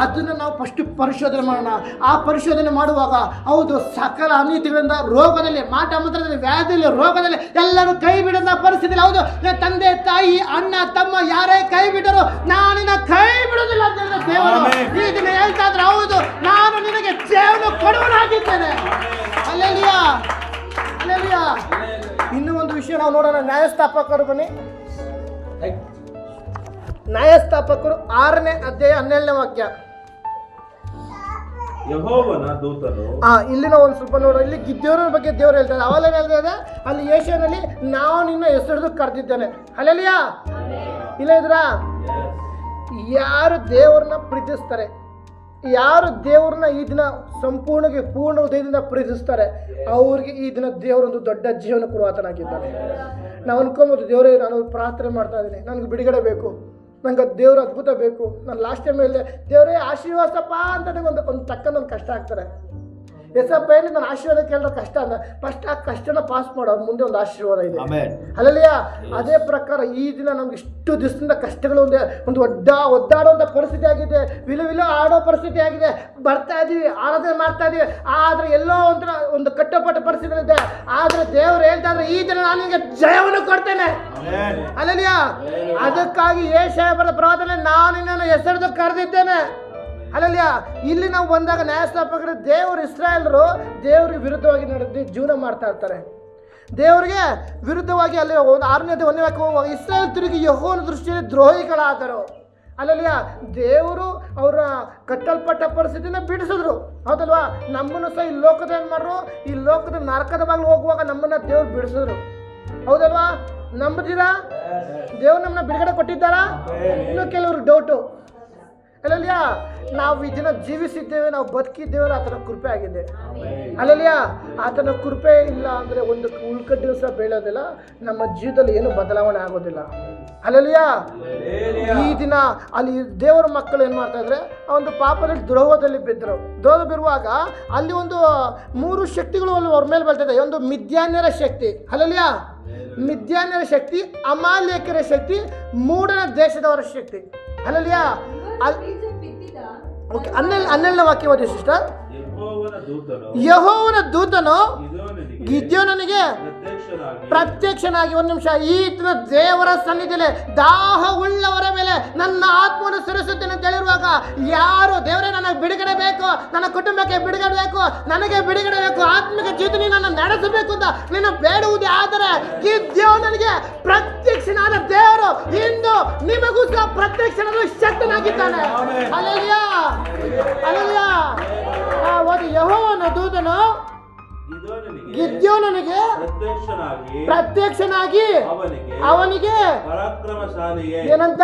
ಅದನ್ನು ನಾವು ಫಸ್ಟ್ ಪರಿಶೋಧನೆ ಮಾಡೋಣ. ಆ ಪರಿಶೋಧನೆ ಮಾಡುವಾಗ ಹೌದು ಸಕಲ ಅನೀತಿಗಳಿಂದ ರೋಗದಲ್ಲಿ ಮಾಟ ಮಂತ್ರದಲ್ಲಿ ವ್ಯಾಧಿಯಲ್ಲಿ ರೋಗದಲ್ಲಿ ಎಲ್ಲರೂ ಕೈ ಬಿಡದ ಪರಿಸ್ಥಿತಿಯಲ್ಲಿ ಹೌದು ತಂದೆ ತಾಯಿ ಅಣ್ಣ ತಮ್ಮ ಯಾರೇ ಕೈ ಬಿಟ್ಟರು ನಾನಿನ ಕೈ ಬಿಡೋದಿಲ್ಲ ಅಂತ ದೇವರು ಈ ದಿನ ಹೇಳ್ತಾ ಇದ್ರೆ ಹೌದು ನಾನು ನಿನಗೆ ಜೀವನ ಕೊಡುವನಾಗಿದ್ದೇನೆ. ಅಲ್ಲೆಲಿಯ ಅಲ್ಲೆಲಿಯ ಇನ್ನೂ ಒಂದು ವಿಷಯ ನಾವು ನೋಡೋಣ. ನ್ಯಾಯಸ್ಥಾಪಕರು ಬನ್ನಿ, ನ್ಯಾಯಸ್ಥಾಪಕರು 6ನೇ ಅಧ್ಯಾಯ 12ನೇ ವಾಕ್ಯ. ಯೆಹೋವನ ದೂತನು ಇಲ್ಲಿನ ಒಂದು ಸ್ವಲ್ಪ ನೋಡೋ, ಇಲ್ಲಿ ಗಿದ್ಯೋನ ಬಗ್ಗೆ ದೇವರು ಹೇಳ್ತಾರೆ. ಅವೆಲ್ಲ ಹೇಳ್ತಾ ಅಲ್ಲಿ ಏಷ್ಯಾನಲ್ಲಿ ನಾವು ನಿನ್ನ ಹೆಸರು ಕರೆದಿದ್ದೇನೆ. ಅಲ್ಲೆಲಿಯ ಇಲ್ಲ ಇದ್ರ ಯಾರು ದೇವ್ರನ್ನ ಪ್ರೀತಿಸ್ತಾರೆ, ಯಾರು ದೇವ್ರನ್ನ ಈ ದಿನ ಪೂರ್ಣ ಹೃದಯದಿಂದ ಪ್ರೀತಿಸ್ತಾರೆ ಅವ್ರಿಗೆ ಈ ದಿನ ದೇವರೊಂದು ದೊಡ್ಡ ಜೀವನ ಕೊಡುವಾತನಾಗಿದ್ದಾನೆ. ನಾವು ಅನ್ಕೊಬೋದು ದೇವರೇ ನಾನು ಪ್ರಾರ್ಥನೆ ಮಾಡ್ತಾ ಇದ್ದೀನಿ, ನನಗೆ ಬಿಡುಗಡೆ ಬೇಕು, ನಂಗೆ ದೇವ್ರ ಅದ್ಭುತ ಬೇಕು, ನಾನು ಲಾಸ್ಟ್ ಟೈಮ್ ಹೇಳಿದೆ ದೇವರೇ ಆಶೀರ್ವಾದಪ್ಪ ಅಂತ ಒಂದು ತಕ್ಕಂತ ಕಷ್ಟ ಆಗ್ತಾರೆ. ಎಸಪ್ಪ ಏನು ನಾನು ಆಶೀರ್ವಾದ ಕೇಳಿದ್ರೆ ಕಷ್ಟ ಅಂತ ಫಸ್ಟ್ ಆ ಕಷ್ಟನ ಪಾಸ್ ಮಾಡೋ ಮುಂದೆ ಒಂದು ಆಶೀರ್ವಾದ ಇದೆ. ಅಲ್ಲಲ್ಲಿಯ ಅದೇ ಪ್ರಕಾರ ಈ ದಿನ ನಮ್ಗೆ ಇಷ್ಟು ದಿವಸದಿಂದ ಕಷ್ಟಗಳು ಒಂದು ಒದ್ದಾಡುವಂಥ ಪರಿಸ್ಥಿತಿ ಆಗಿದೆ, ವಿಲ ಆಡೋ ಪರಿಸ್ಥಿತಿ ಆಗಿದೆ. ಬರ್ತಾ ಇದೀವಿ, ಆರಾಧನೆ ಮಾಡ್ತಾ ಇದೀವಿ, ಆದರೆ ಎಲ್ಲೋ ಒಂಥರ ಒಂದು ಕಟ್ಟಪಟ್ಟ ಪರಿಸ್ಥಿತಿ ಇದೆ. ಆದರೆ ದೇವರು ಹೇಳ್ತಾ ಇದ್ರೆ ಈ ದಿನ ನಾನು ನಿಮಗೆ ಜಯವನ್ನು ಕೊಡ್ತೇನೆ. ಅಲ್ಲಲ್ಲಿಯ ಅದಕ್ಕಾಗಿ ಯೆಶಾಯ ಬರೆದ ಪ್ರವಾದನೆ ನಾನು ನಿನ್ನನ್ನು ಹೆಸರಿದು ಕರೆದಿದ್ದೇನೆ. ಅಲ್ಲಲ್ಲಿಯ ಇಲ್ಲಿ ನಾವು ಬಂದಾಗ ನ್ಯಾಯಸ್ಥಾಪಕರು ದೇವರು ಇಸ್ರಾಯೇಲರು ದೇವರಿಗೆ ವಿರುದ್ಧವಾಗಿ ನಡೆದು ಜೀವನ ಮಾಡ್ತಾ ಇರ್ತಾರೆ. ದೇವರಿಗೆ ವಿರುದ್ಧವಾಗಿ ಅಲ್ಲಿ ಒಂದು 6ನೇ ಅಧ್ಯಾಯ ಹೋಗುವಾಗ ಇಸ್ರಾಯೇಲ್ ತಿರುಗಿ ಯೆಹೋವನ ದೃಷ್ಟಿಯಲ್ಲಿ ದ್ರೋಹಿಗಳಾದರು. ಅಲ್ಲಲ್ಲಿಯ ದೇವರು ಅವರ ಕಟ್ಟಲ್ಪಟ್ಟ ಪರಿಸ್ಥಿತಿನ ಬಿಡಿಸಿದ್ರು, ಹೌದಲ್ವಾ? ನಮ್ಮನ್ನು ಸಹ ಈ ಲೋಕದ ಏನು ಮಾಡ್ರು, ಈ ಲೋಕದ ನರಕದ ಬಾಗಿಲು ಹೋಗುವಾಗ ನಮ್ಮನ್ನ ದೇವ್ರು ಬಿಡಿಸಿದ್ರು, ಹೌದಲ್ವಾ? ನಂಬುತ್ತೀರಾ? ದೇವ್ರು ನಮ್ಮನ್ನ ಬಿಡುಗಡೆ ಕೊಟ್ಟಿದ್ದಾರಾ? ಇನ್ನು ಕೆಲವರು ಡೌಟು, ಅಲ್ಲಲ್ಯ ನಾವು ಈ ದಿನ ಜೀವಿಸಿದ್ದೇವೆ, ನಾವು ಬದುಕಿದ್ದೇವೆ, ಆತನ ಕೃಪೆ ಆಗಿದೆ. ಅಲ್ಲಲ್ಯ ಆತನ ಕೃಪೆ ಇಲ್ಲ ಅಂದರೆ ಒಂದು ಉಳ್ಕಡ್ಡಿ ಸಹ ಬೀಳೋದಿಲ್ಲ, ನಮ್ಮ ಜೀವನದಲ್ಲಿ ಏನು ಬದಲಾವಣೆ ಆಗೋದಿಲ್ಲ. ಅಲ್ಲಲ್ಯ ಈ ದಿನ ಅಲ್ಲಿ ದೇವರ ಮಕ್ಕಳು ಏನು ಮಾಡ್ತಾ ಇದ್ರೆ, ಆ ಒಂದು ಪಾಪದಲ್ಲಿ ದ್ರೋಹದಲ್ಲಿ ಬಿದ್ದರು. ದ್ರೋಹ ಬಿರುವಾಗ ಅಲ್ಲಿ ಒಂದು 3 ಶಕ್ತಿಗಳು ಅವ್ರ ಮೇಲೆ ಬರ್ತದೆ. ಒಂದು ಮಿದ್ಯಾನ್ಯರ ಶಕ್ತಿ, ಅಲ್ಲಲ್ಯ ಮಿದ್ಯಾನ್ಯರ ಶಕ್ತಿ, ಅಮಾಲೇಕರ ಶಕ್ತಿ, ಮೂಡನ ದೇಶದವರ ಶಕ್ತಿ. ಅಲ್ಲಲ್ಯ ಓಕೆ, 12ನೇ ವಾಕ್ಯ ಓದಿ ಸಿಸ್ಟರ್. ಯೆಹೋವನ ದೂತನು ಗಿದ್ಯೋನನಿಗೆ ಪ್ರತ್ಯಕ್ಷನಾಗಿ, ಒಂದು ನಿಮಿಷ, ಈತನ ದೇವರ ಸನ್ನಿಧಿಯಲ್ಲಿ ದಾಹವುಳ್ಳವರ ಮೇಲೆ ನನ್ನ ಆತ್ಮವನ್ನು ಸುರಿಸುತ್ತೇನೆ ಅಂತ ಹೇಳಿರುವಾಗ, ಯಾರು ದೇವರೇ ನನಗೆ ಬಿಡುಗಡೆ ಬೇಕು, ನನ್ನ ಕುಟುಂಬಕ್ಕೆ ಬಿಡುಗಡೆ ಬೇಕು, ನನಗೆ ಬಿಡುಗಡೆ ಬೇಕು, ಆತ್ಮಿಕ ಜೀವನ ನನ್ನ ನಡೆಸಬೇಕು ಅಂತ ನೀನು ಬೇಡುವುದೇ ಆದರೆ ಗಿದ್ಯೋನನಿಗೆ ಪ್ರತ್ಯಕ್ಷನಾದ ದೇವರು ಇಂದು ನಿಮಗೂ ಸಹ ಪ್ರತ್ಯಕ್ಷನಾದ ಶಕ್ತನಾಗಿದ್ದಾನೆ. Hallelujah, hallelujah. ಓದಿ, ಯೆಹೋವನ ದೂತನು ಗಿದ್ಯೋನನಿಗೆ ಪ್ರತ್ಯಕ್ಷನಾಗಿ ಅವನಿಗೆ ಏನಂತ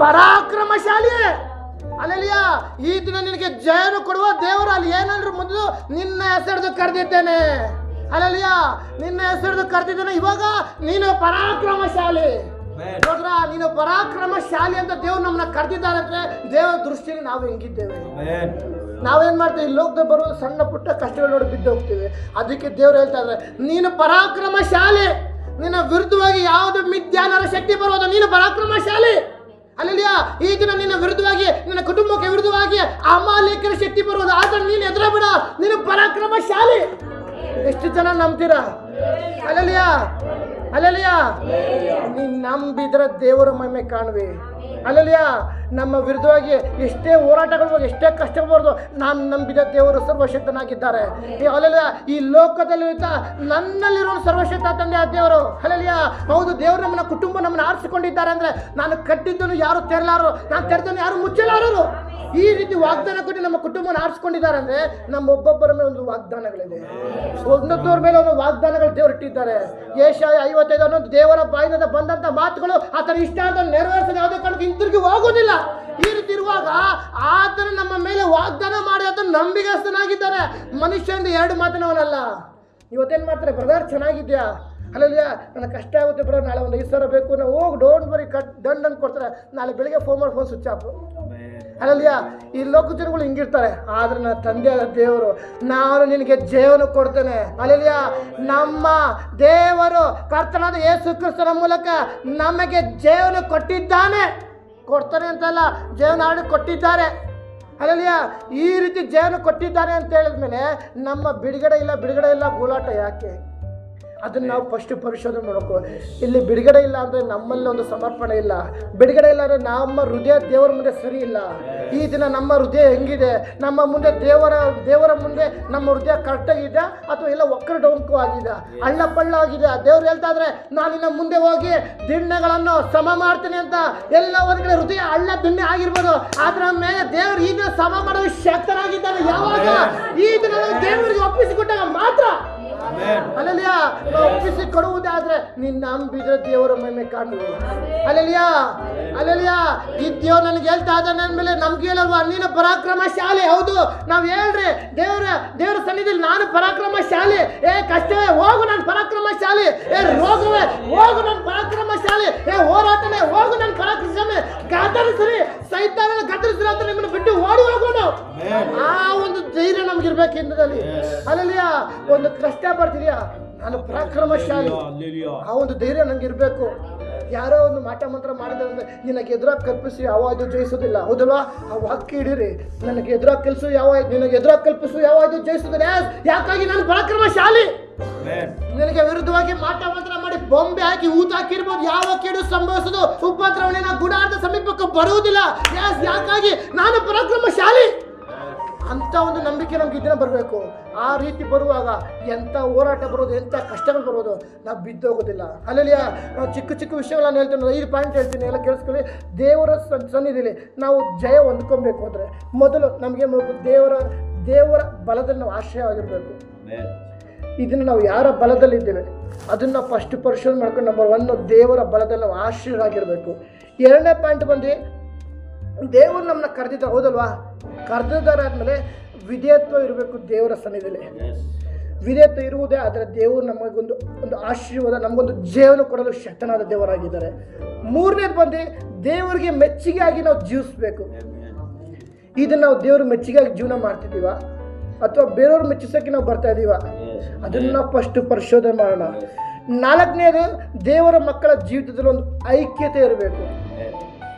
ಪರಾಕ್ರಮಶಾಲಿಯೇ. ಅಲ್ಲೆಲಿಯಾ, ಈ ದಿನ ನಿನಗೆ ಜಯನು ಕೊಡುವ ದೇವರು ಅಲ್ಲಿ ಏನಂದ್ರು, ಮೊದಲು ನಿನ್ನ ಹೆಸರು ಕರೆದಿದ್ದೇನೆ. ಅಲ್ಲೆಲಿಯಾ, ನಿನ್ನ ಹೆಸರು ಕರೆದಿದ್ದೇನೆ, ಇವಾಗ ನೀನು ಪರಾಕ್ರಮಶಾಲಿ. ನೋಡ್ರ, ನೀನು ಪರಾಕ್ರಮಶಾಲಿ ಅಂತ ದೇವ್ರು ನಮ್ಮನ್ನ ಕರೆದಿದ್ದಾರೆ ಅಂದ್ರೆ ದೇವರ ದೃಷ್ಟಿಯಲ್ಲಿ ನಾವು ಹೆಂಗಿದ್ದೇವೆ. ನಾವೇನ್ ಮಾಡ್ತೀವಿ, ಈ ಲೋಕದಲ್ಲಿ ಬರುವ ಸಣ್ಣ ಪುಟ್ಟ ಕಷ್ಟಗಳು ನೋಡಿ ಬಿದ್ದು ಹೋಗ್ತೀವಿ. ಅದಕ್ಕೆ ದೇವ್ರು ಹೇಳ್ತಾ ಇದ್ದಾರೆ, ನೀನು ಪರಾಕ್ರಮಶಾಲಿ, ನಿನ್ನ ವಿರುದ್ಧವಾಗಿ ಯಾವುದು ಮಿಥ್ಯಾನರ ಶಕ್ತಿ ಬರೋದು, ನೀನು ಪರಾಕ್ರಮಶಾಲಿ. ಅಲ್ಲಲ್ಯಾ, ಈ ದಿನ ನಿನ್ನ ವಿರುದ್ಧವಾಗಿ, ನಿನ್ನ ಕುಟುಂಬಕ್ಕೆ ವಿರುದ್ಧವಾಗಿ ಅಮಾಲೇಕರ ಶಕ್ತಿ ಬರುವುದು, ಆದ್ರೆ ನೀನು ಎದುರ ಬಿಡ, ನೀನು ಪರಾಕ್ರಮಶಾಲಿ. ಎಷ್ಟು ಜನ ನಂಬ್ತೀರಾ? ಅಲ್ಲಲ್ಯಾ, ಅಲ್ಲಲ್ಯಾ, ನೀನು ನಂಬಿದ್ರೆ ದೇವರ ಮಹಿಮೆ ಕಾಣುವೆ. ಅಲ್ಲಲ್ಯಾ, ನಮ್ಮ ವಿರುದ್ಧವಾಗಿ ಎಷ್ಟೇ ಹೋರಾಟಗಳು, ಎಷ್ಟೇ ಕಷ್ಟಬಾರ್ದು, ನಾನು ನಂಬಿದ ದೇವರು ಸರ್ವಶಕ್ತನಾಗಿದ್ದಾರೆ. ಅಲ್ಲಲ್ಯಾ, ಈ ಲೋಕದಲ್ಲಿ ನನ್ನಲ್ಲಿರೋ ಸರ್ವಶಕ್ತ ತಂದೆ ಆ ದೇವರು. ಅಲ್ಲಲ್ಯಾ, ಹೌದು, ದೇವರು ನಮ್ಮನ್ನ ಕುಟುಂಬ ನಮ್ಮನ್ನ ಆರಿಸಿಕೊಂಡಿದ್ದಾರೆ ಅಂದ್ರೆ, ನಾನು ಕಟ್ಟಿದ್ದನ್ನು ಯಾರು ತೆರಲಾರು, ನಾನು ತೆರೆದನ್ನು ಯಾರು ಮುಚ್ಚಲಾರರು. ಈ ರೀತಿ ವಾಗ್ದಾನ ಕೊಟ್ಟು ನಮ್ಮ ಕುಟುಂಬನ ಆರಿಸ್ಕೊಂಡಿದ್ದಾರೆ ಅಂದ್ರೆ ನಮ್ಮ ಒಬ್ಬೊಬ್ಬರ ಮೇಲೆ ಒಂದು ವಾಗ್ದಾನಗಳಿದೆ, ಒಂದೊಂದವ್ರ ಮೇಲೆ ಒಂದು ವಾಗ್ದಾನಗಳು ದೇವರು ಇಟ್ಟಿದ್ದಾರೆ. ಯೆಶಾಯ 55 ಅನ್ನೋದು ದೇವರ ಬಾಯಿಂದ ಬಂದಂತ ಮಾತುಗಳು ಆತನ ಇಷ್ಟ ಅಂತ ನೆರವೇರಿಸದ ಯಾವುದೇ ಕಾರಣಕ್ಕೆ ಹಿಂತಿರುಗಿ ಹೋಗೋದಿಲ್ಲ. ಈ ರೀತಿ ಇರುವಾಗ ಆತನ ನಮ್ಮ ಮೇಲೆ ವಾಗ್ದಾನ ಮಾಡಿ ಆತನ ನಂಬಿಗಸ್ತನಾಗಿದ್ದಾನೆ. ಮನುಷ್ಯನಿಂದ 2 ಮಾತಿನವನಲ್ಲ. ಇವತ್ತೇನು ಮಾಡ್ತಾರೆ, ಬ್ರದರ್ ಚೆನ್ನಾಗಿದ್ಯಾ, ಅಲ್ಲಲ್ಯಾ ನನಗೆ ಕಷ್ಟ ಆಗುತ್ತೆ ಬ್ರದರ್, ನಾಳೆ ಒಂದು 5,000 ಬೇಕು, ನಾವು ಹೋಗಿ ಡೋಂಟ್ ವರಿ ದಂಡ್ ಅಂತ ಕೊಡ್ತಾರೆ, ನಾಳೆ ಬೆಳಿಗ್ಗೆ ಫೋನ್ ಮಾಡಿ ಫೋನ್ ಸ್ವಿಚ್ ಆಫ್. ಅಲ್ಲಲ್ಯಾ, ಈ ಲೋಕ ಜನಗಳು ಹಿಂಗಿರ್ತಾರೆ. ಆದ್ರೆ ನನ್ನ ತಂದೆಯಾದ ದೇವರು, ನಾನು ನಿನಗೆ ಜೀವನ ಕೊಡ್ತೇನೆ. ಅಲ್ಲಲ್ಯಾ, ನಮ್ಮ ದೇವರು ಕರ್ತನಾದ ಯೇಸು ಕ್ರಿಸ್ತನ ಮೂಲಕ ನಮಗೆ ಜೀವನ ಕೊಟ್ಟಿದ್ದಾನೆ. ಕೊಡ್ತಾನೆ ಅಂತಲ್ಲ, ಜೀವನ ಆಡಿ ಕೊಟ್ಟಿದ್ದಾರೆ. ಅಲ್ಲಲ್ಯಾ, ಈ ರೀತಿ ಜೀವನ ಕೊಟ್ಟಿದ್ದಾನೆ ಅಂತ ಹೇಳಿದ್ಮೇಲೆ ನಮ್ಮ ಬಿಡುಗಡೆ ಇಲ್ಲ ಗೋಳಾಟ ಯಾಕೆ? ಅದನ್ನು ನಾವು ಫಸ್ಟ್ ಪರಿಶೋಧನೆ ಮಾಡಬೇಕು. ಇಲ್ಲಿ ಬಿಡುಗಡೆ ಇಲ್ಲ ಅಂದರೆ ನಮ್ಮಲ್ಲಿ ಒಂದು ಸಮರ್ಪಣೆ ಇಲ್ಲ. ಬಿಡುಗಡೆ ಇಲ್ಲ ಅಂದರೆ ನಮ್ಮ ಹೃದಯ ದೇವರ ಮುಂದೆ ಸರಿ ಇಲ್ಲ. ಈ ದಿನ ನಮ್ಮ ಹೃದಯ ಹೆಂಗಿದೆ, ನಮ್ಮ ಮುಂದೆ ದೇವರ ಮುಂದೆ ನಮ್ಮ ಹೃದಯ ಕರೆಕ್ಟಾಗಿದೆ ಅಥವಾ ಎಲ್ಲ ಒಕ್ಕರ ಡೊಂಕು ಆಗಿದೆ, ಹಳ್ಳ ಪಳ್ಳ ಆಗಿದೆ. ದೇವ್ರು ಹೇಳ್ತಾ ಇದ್ರೆ, ನಾನು ಇನ್ನು ಮುಂದೆ ಹೋಗಿ ದಿಣ್ಣೆಗಳನ್ನು ಸಮ ಮಾಡ್ತೀನಿ ಅಂತ. ಎಲ್ಲ ಒಂದು ಕಡೆ ಹೃದಯ ಹಳ್ಳ ದಿಣ್ಣೆ ಆಗಿರ್ಬೋದು, ಅದರ ಮೇಲೆ ದೇವರು ಈ ದಿನ ಸಮ ಮಾಡಲು ಶಕ್ತನಾಗಿದ್ದಾನೆ. ಯಾವಾಗ? ಈ ದಿನ ದೇವರಿಗೆ ಒಪ್ಪಿಸಿಕೊಟ್ಟಾಗ ಮಾತ್ರ. ಅಲ್ಲಲ್ಯಾ, ಒಪ್ಪಿಸಿ ಕೊಡುವುದಾದ್ರೆ ನೀನು ನಂಬಿದ್ರೆ ದೇವರ ಮಹಿಮೆ ಕಾಣುವೆ. ಅಲ್ಲಲ್ಯಾ, ಅಲ್ಲಲ್ಯಾ, ಇದ್ಯೋ ನನಗೆ ಹೇಳ್ತಾ ಇದ್ದಾನೆ ಅಂದಮೇಲೆ ನಮ್ಗೆ ಹೇಳಲ್ವಾ, ನೀನು ಪರಾಕ್ರಮಶಾಲಿ. ಹೌದು, ನಾವು ಹೇಳ್ರಿ ದೇವರ ಸನ್ನಿಧಿಯಲ್ಲಿ ನಾನು ಪರಾಕ್ರಮಶಾಲಿ. ಕಷ್ಟವೇ ಹೋಗು, ನಾನು ಪರಾಕ್ರಮಶಾಲಿ. ರೋಗವೇ ಹೋಗು, ನಾನು ಪರಾಕ್ರಮಶಾಲಿ. ಹೋರಾಟನೇ ಹೋಗು, ನಾನು ಪರಾಕ್ರಮಶಾಲಿ. ಗದರಿಸ್ರಿ, ಸೈತಾನನ ಗದರಿಸ್ರಿ ಅಂತ ನಿಮ್ಮನ್ನು ಬಿಟ್ಟು ಓಡಿ ಹೋಗೋಣ. ಆ ಒಂದು ಧೈರ್ಯ ನಮ್ಗಿರ್ಬೇಕು ಹಿಂದದಲ್ಲಿ. ಅಲ್ಲಲ್ಯಾ, ಒಂದು ಕಷ್ಟ ಬರ್ತಿದ್ಯಾ, ನಾನು ಪರಾಕ್ರಮಶಾಲಿ, ಆ ಒಂದು ಧೈರ್ಯ ನಂಗೆ ಇರಬೇಕು. ಯಾರೋ ಒಂದು ಮಾಟ ಮಂತ್ರ ಮಾಡಿದ್ರೆ ನಿನಗೆ ಎದುರಾಗಿ ಕಲ್ಪಿಸಿ ಯಾವಾಗೂ ಜಯಿಸೋದಿಲ್ಲ. ಹೌದಲ್ವಾ? ಆ ವಾಕ್ಯ ಹಿಡೀರಿ, ನನಗೆ ಎದುರಾಗಿ ನಿನಗೆ ಎದುರಾಗಿ ಕಲ್ಪಿಸು ಯಾವಾಗೂ ಜಯಿಸೋದಿಲ್ಲ. ಯಾಕಾಗಿ ನಾನು ಪರಾಕ್ರಮಶಾಲಿ. ನಿನಗೆ ವಿರುದ್ಧವಾಗಿ ಮಾಟ ಮಂತ್ರ ಮಾಡಿ ಬೊಂಬೆ ಹಾಕಿ ಊತ ಹಾಕಿರ್ಬೋದು, ಯಾವ ಕೇಡು ಸಂಭವಿಸೋದು, ಉಪದ್ರವಣೆನ ಗುಡಾರದ ಸಮೀಪಕ್ಕೆ ಬರುವುದಿಲ್ಲ. ಯಾಕಾಗಿ ನಾನು ಪರಾಕ್ರಮಶಾಲಿ ಅಂತ ಒಂದು ನಂಬಿಕೆ ನಮ್ಗೆ ಇದನ್ನ ಬರಬೇಕು. ಆ ರೀತಿ ಬರುವಾಗ ಎಂಥ ಹೋರಾಟ ಬರೋದು, ಎಂಥ ಕಷ್ಟಗಳು ಬರೋದು, ನಾವು ಬಿದ್ದೋಗೋದಿಲ್ಲ. ಅಲ್ಲಲ್ಯಾ, ನಾವು ಚಿಕ್ಕ ಚಿಕ್ಕ ವಿಷಯಗಳನ್ನು ಹೇಳ್ತೀನಿ, 5 ಪಾಯಿಂಟ್ ಹೇಳ್ತೀನಿ, ಎಲ್ಲ ಕೇಳಿಸ್ಕೊಳ್ಳಿ. ದೇವರ ಸನ್ನಿಧಿಯಲ್ಲಿ ನಾವು ಜಯ ಹೊಂದ್ಕೊಬೇಕು ಅಂದರೆ ಮೊದಲು ನಮಗೆ ದೇವರ ಬಲದಲ್ಲಿ ನಾವು ಆಶ್ರಯವಾಗಿರಬೇಕು. ಇದನ್ನು ನಾವು ಯಾರ ಬಲದಲ್ಲಿದ್ದೇವೆ ಅದನ್ನು ಫಸ್ಟ್ ಪರಿಶೋಧನೆ ಮಾಡ್ಕೊಂಡು ನಂಬರ್ 1 ದೇವರ ಬಲದಲ್ಲಿ ನಾವು ಆಶ್ರಯರಾಗಿರಬೇಕು. 2ನೇ ಪಾಯಿಂಟ್ ಬಂದು ದೇವರು ನಮ್ಮನ್ನ ಕರೆದಿದ್ದಾರೆ, ಹೌದಲ್ವಾ? ಕರೆದಿದ್ದಾರೆ ಆದಮೇಲೆ ವಿಧೇಯತ್ವ ಇರಬೇಕು ದೇವರ ಸನ್ನಿಧಿಯಲ್ಲಿ. ವಿಧೇಯತ್ವ ಇರುವುದೇ ಆದರೆ ದೇವರು ನಮಗೊಂದು ಆಶೀರ್ವಾದ, ನಮಗೊಂದು ಜೀವನ ಕೊಡಲು ಶಕ್ತನಾದ ದೇವರಾಗಿದ್ದಾರೆ. 3ನೇದು ಬಂದು ದೇವರಿಗೆ ಮೆಚ್ಚುಗೆಯಾಗಿ ನಾವು ಜೀವಿಸಬೇಕು. ಇದನ್ನು ನಾವು ದೇವ್ರ ಮೆಚ್ಚುಗೆಯಾಗಿ ಜೀವನ ಮಾಡ್ತಿದ್ದೀವ ಅಥವಾ ಬೇರೆಯವ್ರು ಮೆಚ್ಚಿಸೋಕ್ಕೆ ನಾವು ಬರ್ತಾ ಇದ್ದೀವ, ಅದನ್ನು ನಾವು ಫಸ್ಟ್ ಪರಿಶೋಧನೆ ಮಾಡೋಣ. 4ನೇದು ದೇವರ ಮಕ್ಕಳ ಜೀವಿತದಲ್ಲಿ ಒಂದು ಐಕ್ಯತೆ ಇರಬೇಕು.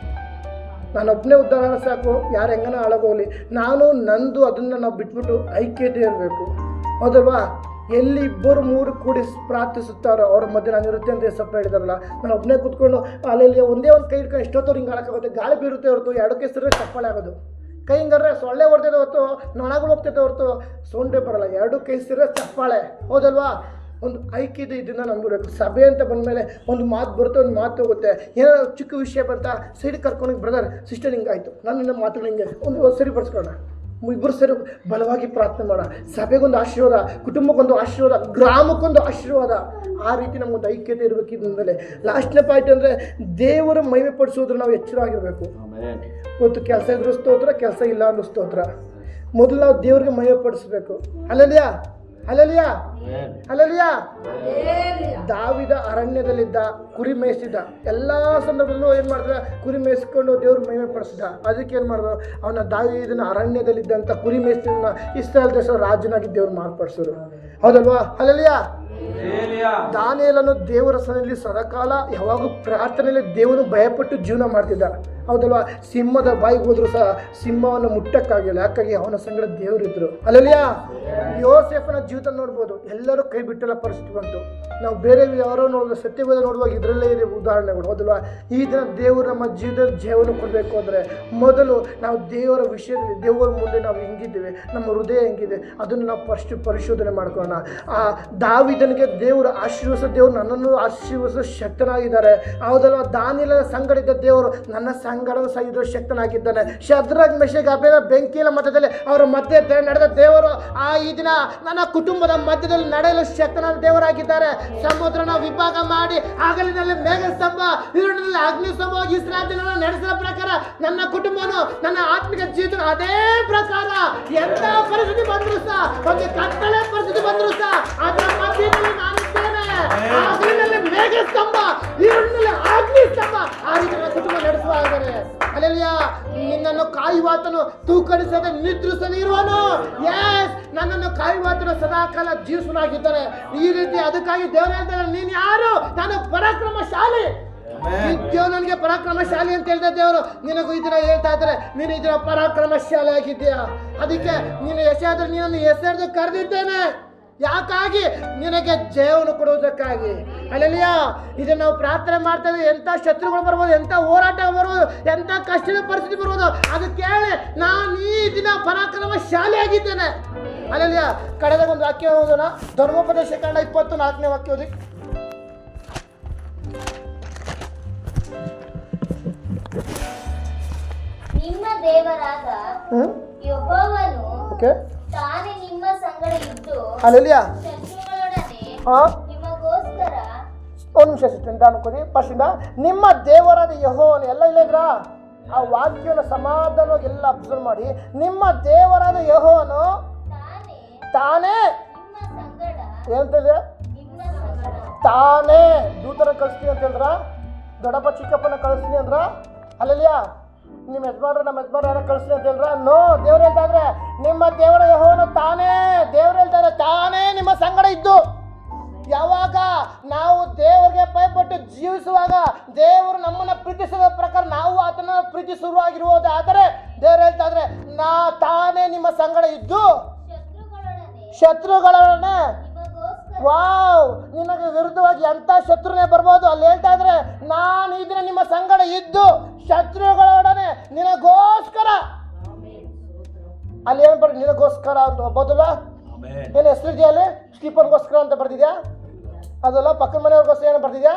ನಾನೊಬ್ಬನೇ ಉದಾಹರಣೆ ಸಾಕು, ಯಾರು ಹೆಂಗನ ಹಾಳಾಗೋಗ್ಲಿ, ನಾನು ನಂದು ಅದನ್ನು ನಾವು ಬಿಟ್ಬಿಟ್ಟು ಐಕ್ಯತೆ ಇರಬೇಕು, ಹೌದಲ್ವಾ? ಎಲ್ಲಿ 2-3 ಕೂಡಿ ಪ್ರಾರ್ಥಿಸುತ್ತಾರೋ ಅವ್ರ ಮಧ್ಯೆ ನಾನು ಇರುತ್ತೆ ಅಂತ ಸಪ್ಪ ಹೇಳಿದಾರಲ್ಲ. ನಾನು ಒಬ್ಬನೇ ಕೂತ್ಕೊಂಡು ಅಲ್ಲಿ ಒಂದೇ ಒಂದು ಕೈ ಇಟ್ಕೊಂಡು ಎಷ್ಟೊತ್ತವ್ರು ಹಿಂಗೆ ಆಡೋಕ್ಕಾಗುತ್ತೆ, ಗಾಳಿ ಬೀರುತ್ತೆ ಹೊರತು 2 ಕೈ ಸೇರಿದ್ರೆ ಚಪ್ಪಾಳೆ ಆಗೋದು, ಕೈ ಹಿಂಗಾದ್ರೆ ಸೊಳ್ಳೆ ಹೊಡೆದಿದೆ ಹೊರತು ನೊಣಗಳು ಹೋಗ್ತೈತೆ ಹೊರತು ಸೌಂಡೇ ಬರೋಲ್ಲ. 2 ಕೈ ಸೇರಿದ್ರೆ ಚಪ್ಪಾಳೆ, ಹೌದಲ್ವಾ? ಒಂದು ಐಕ್ಯತೆ ಇದನ್ನು ನಂಬಬೇಕು. ಸಭೆ ಅಂತ ಬಂದಮೇಲೆ ಒಂದು ಮಾತು ಬರುತ್ತೆ, ಒಂದು ಮಾತು ಹೋಗುತ್ತೆ. ಏನೋ ಚಿಕ್ಕ ವಿಷಯ ಬರ್ತಾ ಸೈಡ್ ಕರ್ಕೊಂಡು ಬ್ರದರ್ ಸಿಸ್ಟರ್ ಹಿಂಗಾಯಿತು, ನನ್ನ ಮಾತುಗಳು ಹಿಂಗೆ ಒಂದು ಸರಿಪಡಿಸ್ಕೊಳ್ಳೋಣ, ಇಬ್ಬರು ಸೇರಿ ಬಲವಾಗಿ ಪ್ರಾರ್ಥನೆ ಮಾಡೋಣ. ಸಭೆಗೊಂದು ಆಶೀರ್ವಾದ, ಕುಟುಂಬಕ್ಕೊಂದು ಆಶೀರ್ವಾದ, ಗ್ರಾಮಕ್ಕೊಂದು ಆಶೀರ್ವಾದ. ಆ ರೀತಿ ನಮಗೊಂದು ಐಕ್ಯತೆ ಇರಬೇಕು. ಇದರಿಂದಲೇ ಲಾಸ್ಟ್ನೇ ಪಾಯಿಂಟ್ ಅಂದರೆ ದೇವರ ಮಹಿಮೆ ಪಡಿಸೋದ್ರ ನಾವು ಎಚ್ಚರವಾಗಿರಬೇಕು. ಇವತ್ತು ಕೆಲಸ ಇದ್ರೂ ಸ್ತೋತ್ರ, ಕೆಲಸ ಇಲ್ಲ ಅನ್ನೋ ಸ್ತೋತ್ರ. ಮೊದಲು ನಾವು ದೇವರಿಗೆ ಮಹಿಮೆ ಪಡಿಸ್ಬೇಕು. Hallelujah, hallelujah, hallelujah. ದಾವೀದ ಅರಣ್ಯದಲ್ಲಿದ್ದ, ಕುರಿ ಮೇಯಿಸಿದ್ದ. ಎಲ್ಲ ಸಂದರ್ಭದಲ್ಲೂ ಏನು ಮಾಡಿದ್ರೆ ಕುರಿ ಮೇಯಿಸ್ಕೊಂಡು ದೇವ್ರ ಮಹಿಮೆ ಪಡಿಸಿದ. ಅದಕ್ಕೆ ಏನು ಮಾಡಿದ್ರು, ಅವನ ದಾವೀದನ ಅರಣ್ಯದಲ್ಲಿದ್ದಂಥ ಕುರಿ ಮೇಯಿಸಿದ ಇಸ್ರಾಯೇಲ್ ದೇಶದ ರಾಜನಾಗಿ ದೇವ್ರು ಮಾರ್ಪಡಿಸಿದ್ರು, ಹೌದಲ್ವಾ? ಹಲ್ಲೆಲೂಯಾ. ದಾನಿಯೇಲನು ದೇವರ ಸನ್ನಿಧಿಯಲ್ಲಿ ಸದಾಕಾಲ ಯಾವಾಗೂ ಪ್ರಾರ್ಥನೆಯಲ್ಲಿ ದೇವನು ಭಯಪಟ್ಟು ಜೀವನ ಮಾಡ್ತಿದ್ದ, ಹೌದಲ್ವಾ? ಸಿಂಹದ ಬಾಯಿಗೆ ಹೋದ್ರು ಸಹ ಸಿಂಹವನ್ನು ಮುಟ್ಟಕ್ಕಾಗಿಲ್ಲ, ಯಾಕಾಗಿ ಅವನ ಸಂಗಡ ದೇವರಿದ್ರು. ಹಲ್ಲೆಲೂಯಾ. ಯೋಸೇಫನ ಜೀವಿತ ನೋಡ್ಬೋದು, ಎಲ್ಲರೂ ಕೈ ಬಿಟ್ಟೆಲ್ಲ ಪರಿಸ್ಥಿತಿ ಬಂತು. ನಾವು ಬೇರೆ ಯಾರೋ ನೋಡಿದ್ರೆ ಸತ್ಯವೇದ ನೋಡುವಾಗ ಇದರಲ್ಲೇ ಇದೆ ಉದಾಹರಣೆಗಳು, ಹೌದಲ್ವಾ? ಈ ದಿನ ದೇವರು ನಮ್ಮ ಜೀವನದಲ್ಲಿ ಜೀವನ ಕೊಡಬೇಕು ಅಂದರೆ ಮೊದಲು ನಾವು ದೇವರ ವಿಷಯದಲ್ಲಿ, ದೇವರ ಮುಂದೆ ನಾವು ಹೆಂಗಿದ್ದೇವೆ, ನಮ್ಮ ಹೃದಯ ಹೆಂಗಿದೆ, ಅದನ್ನು ನಾವು ಫಸ್ಟ್ ಪರಿಶೋಧನೆ ಮಾಡ್ಕೊಳ್ಳೋಣ. ಆ ದಾವೀದನಿಗೆ ದೇವರು ಆಶೀರ್ವದಿಸೋ ದೇವರು ನನ್ನನ್ನು ಆಶೀರ್ವದಿಸೋ ಶಕ್ತನಾಗಿದ್ದಾರೆ, ಹೌದಲ್ವಾ? ದಾನಿಯೇಲನ ಸಂಗಡ ಇದ್ದ ದೇವರು ನನ್ನ ಸಂಗಡದ ಸಹ ಇದ್ರೂ ಶಕ್ತನಾಗಿದ್ದಾನೆ. ಶದ್ರಕ್ ಮೆಷಕ್ ಅಬೇದ್ನೆಗೋ ಬೆಂಕಿಯ ಮಧ್ಯದಲ್ಲಿ ಅವರ ಮಧ್ಯೆ ನಡೆದ ದೇವರು ಈ ದಿನ ನನ್ನ ಕುಟುಂಬದ ಮಧ್ಯದಲ್ಲಿ ನಡೆಯಲು ಶಕ್ತನಾದ ದೇವರಾಗಿದ್ದಾರೆ. ಸಮುದ್ರನ ವಿಭಾಗ ಮಾಡಿ ಹಗಲಿನಲ್ಲಿ ಮೇಘಸ್ತಂಭ, ಇರುಳಿನಲ್ಲಿ ಅಗ್ನಿಸ್ತಂಭ ಇಸ್ರಾಯೇಲನ್ನು ನಡೆಸಿದ ಪ್ರಕಾರ ನನ್ನ ಕುಟುಂಬನು, ನನ್ನ ಆತ್ಮಿಕ ಜೀವಿತ ಅದೇ ಪ್ರಕಾರ ಎಂತ ಪರಿಸ್ಥಿತಿ ಬಂದ್ರು ಸಹ, ಒಂದು ಕತ್ತಲೆ ಪರಿಸ್ಥಿತಿ ಬಂದ್ರು ಸಹ ಅದರ ಮಧ್ಯದಲ್ಲಿ ನಾನಿದ್ದೇನೆ. ಹಗಲಿನಲ್ಲಿ ಮೇಘಸ್ತಂಭ, ಇರುಳಿನಲ್ಲಿ ಅಗ್ನಿಸ್ತಂಭ, ಆ ರೀತಿ ನನ್ನ ಕುಟುಂಬ ನಡೆಸುವ ಇದ್ದಾರೆ. ಹಲ್ಲೆಲೂಯಾ. ನಿನ್ನನ್ನು ಕಾಯುವಾತನು ತೂಕಡಿಸದೆ ನಿದ್ರಿಸದೆ ಇರುವನು. ಎಸ್, ನನ್ನನ್ನು ಕಾಯುವಾತನು ಸದಾಕಾಲ ಜೀವಿಸುವನಾಗಿದ್ದಾನೆ. ಈ ರೀತಿ ಅದಕ್ಕಾಗಿ ದೇವರು ಹೇಳ್ತಾರೆ, ನೀನು ಯಾರು? ನಾನು ಪರಾಕ್ರಮಶಾಲಿ. ದೇವರು ನನಗೆ ಪರಾಕ್ರಮಶಾಲಿ ಅಂತ ಹೇಳಿದ ದೇವರು ನಿನಗೂ ಇದನ್ನ ಹೇಳ್ತಾ ಇದ್ದಾರೆ, ನೀನು ಇದನ್ನ ಪರಾಕ್ರಮಶಾಲಿ ಆಗಿದ್ದೀಯಾ. ಅದಕ್ಕೆ ನೀನು ಯೆಶಾಯದಲ್ಲಿ ನಿನ್ನನ್ನು ಹೆಸರು ಕರೆದಿದ್ದೇನೆ. ಯಾಕಾಗಿ? ನಿನಗೆ ಜಯವನ್ನು ಕೊಡುವುದಕ್ಕಾಗಿ. ಹಲ್ಲೆಲೂಯಾ. ಇದನ್ನು ನಾವು ಪ್ರಾರ್ಥನೆ ಮಾಡ್ತಾ ಇದ್ದೀವಿ. ಎಂಥ ಶತ್ರುಗಳು ಬರ್ಬೋದು, ಎಂಥ ಹೋರಾಟ ಬರ್ಬೋದು, ಎಂಥ ಕಷ್ಟದ ಪರಿಸ್ಥಿತಿ ಬರ್ಬೋದು, ಅದು ಕೇಳಿ ನಾನು ಈ ದಿನ ಪರಾಕ್ರಮಶಾಲಿ ಆಗಿದ್ದೇನೆ. ಹಲ್ಲೆಲೂಯಾ. ಕಳೆದ ಒಂದು ವಾಕ್ಯ ಓದೋಣ, ಧರ್ಮೋಪದೇಶ ಕಾಂಡ 24ನೇ ವಾಕ್ಯ ಓದಿ. ನಿಮ್ಮ ದೇವರಾದ ಯೆಹೋವನು ತಾನೇ ನಿಮ್ಮ ಸಂಗಡ ಇದ್ದು ಹಲ್ಲೆಲೂಯಾ ಶತ್ರುಗಳೊಡನೆ ನಿಮಗೋಸ್ಕರ. ಒಂದು ನಿಮಿಷ ಸಿಸ್ಟರ್ ಅನ್ಕೋದಿ ಫಸ್ಟಿಂದ. ನಿಮ್ಮ ದೇವರಾದ ಯೆಹೋವನು ಎಲ್ಲ ಇಲ್ಲಿದ್ರ ಆ ವಾಕ್ಯವನ್ನು ಸಮಾಧಾನವಾಗಿ ಎಲ್ಲ ಅಬ್ಸರ್ವ್ ಮಾಡಿ. ನಿಮ್ಮ ದೇವರಾದ ಯೆಹೋವನು ತಾನೇ ಹೇಳ್ತಿದೆ, ತಾನೇ ದೂತರ ಕಳಿಸ್ತೀನಿ ಅಂತ ಹೇಳಿದ್ರ, ದೊಡ್ಡಪ್ಪ ಚಿಕ್ಕಪ್ಪನ ಕಳಿಸ್ತೀನಿ ಅಂದ್ರ. ಹಲ್ಲೆಲೂಯಾ. ನಿಮ್ಮ ಯಜಮಾನ್ರು ನಮ್ಮ ಯಜಮಾನ್ರು ಯಾರ ಕಳಿಸ್ತೀನಿ ಅಂತ ಹೇಳಿದ್ರ? ನೋ, ದೇವ್ರು ಹೇಳ್ತಾ ಇದ್ರೆ ನಿಮ್ಮ ದೇವರ ಯೆಹೋವನು ತಾನೇ. ದೇವ್ರು ಹೇಳ್ತಾ ಇದ್ರೆ ತಾನೇ ನಿಮ್ಮ ಸಂಗಡ ಇದ್ದು. ಯಾವಾಗ ನಾವು ದೇವರಿಗೆ ಭಯಪಟ್ಟು ಜೀವಿಸುವಾಗ, ದೇವರು ನಮ್ಮನ್ನ ಪ್ರೀತಿಸಿದ ಪ್ರಕಾರ ನಾವು ಆತನ ಪ್ರೀತಿಸುವಾಗಿರುವುದಾದರೆ ದೇವ್ರು ಹೇಳ್ತಾ ಇದ್ರೆ ತಾನೇ ನಿಮ್ಮ ಸಂಗಡ ಇದ್ದು ಶತ್ರುಗಳೊಡನೆ. ವಾವ್, ನಿನಗೆ ವಿರುದ್ಧವಾಗಿ ಎಂಥ ಶತ್ರುನೇ ಬರ್ಬೋದು. ಅಲ್ಲಿ ಹೇಳ್ತಾ ಇದ್ರೆ ನಾನು ಈ ದಿನ ನಿಮ್ಮ ಸಂಗಡ ಇದ್ದು ಶತ್ರುಗಳೊಡನೆ ನಿನಗೋಸ್ಕರ. ಅಲ್ಲಿ ಏನು ಬರ್ರಿ, ನಿನಗೋಸ್ಕರ ಅಂತ ಒಬ್ಬದಲ್ಲ. ಏನು ಹೆಸರಿದೆಯಾ ಅಲ್ಲಿ? ಸ್ಟೀಫನ್ಗೋಸ್ಕರ ಅಂತ ಬರ್ತಿದ್ಯಾ? ಅದಲ್ಲ, ಪಕ್ಕದ ಮನೆಯವ್ರಿಗೋಸ್ಕರ ಏನು ಬರ್ತಿದ್ಯಾ?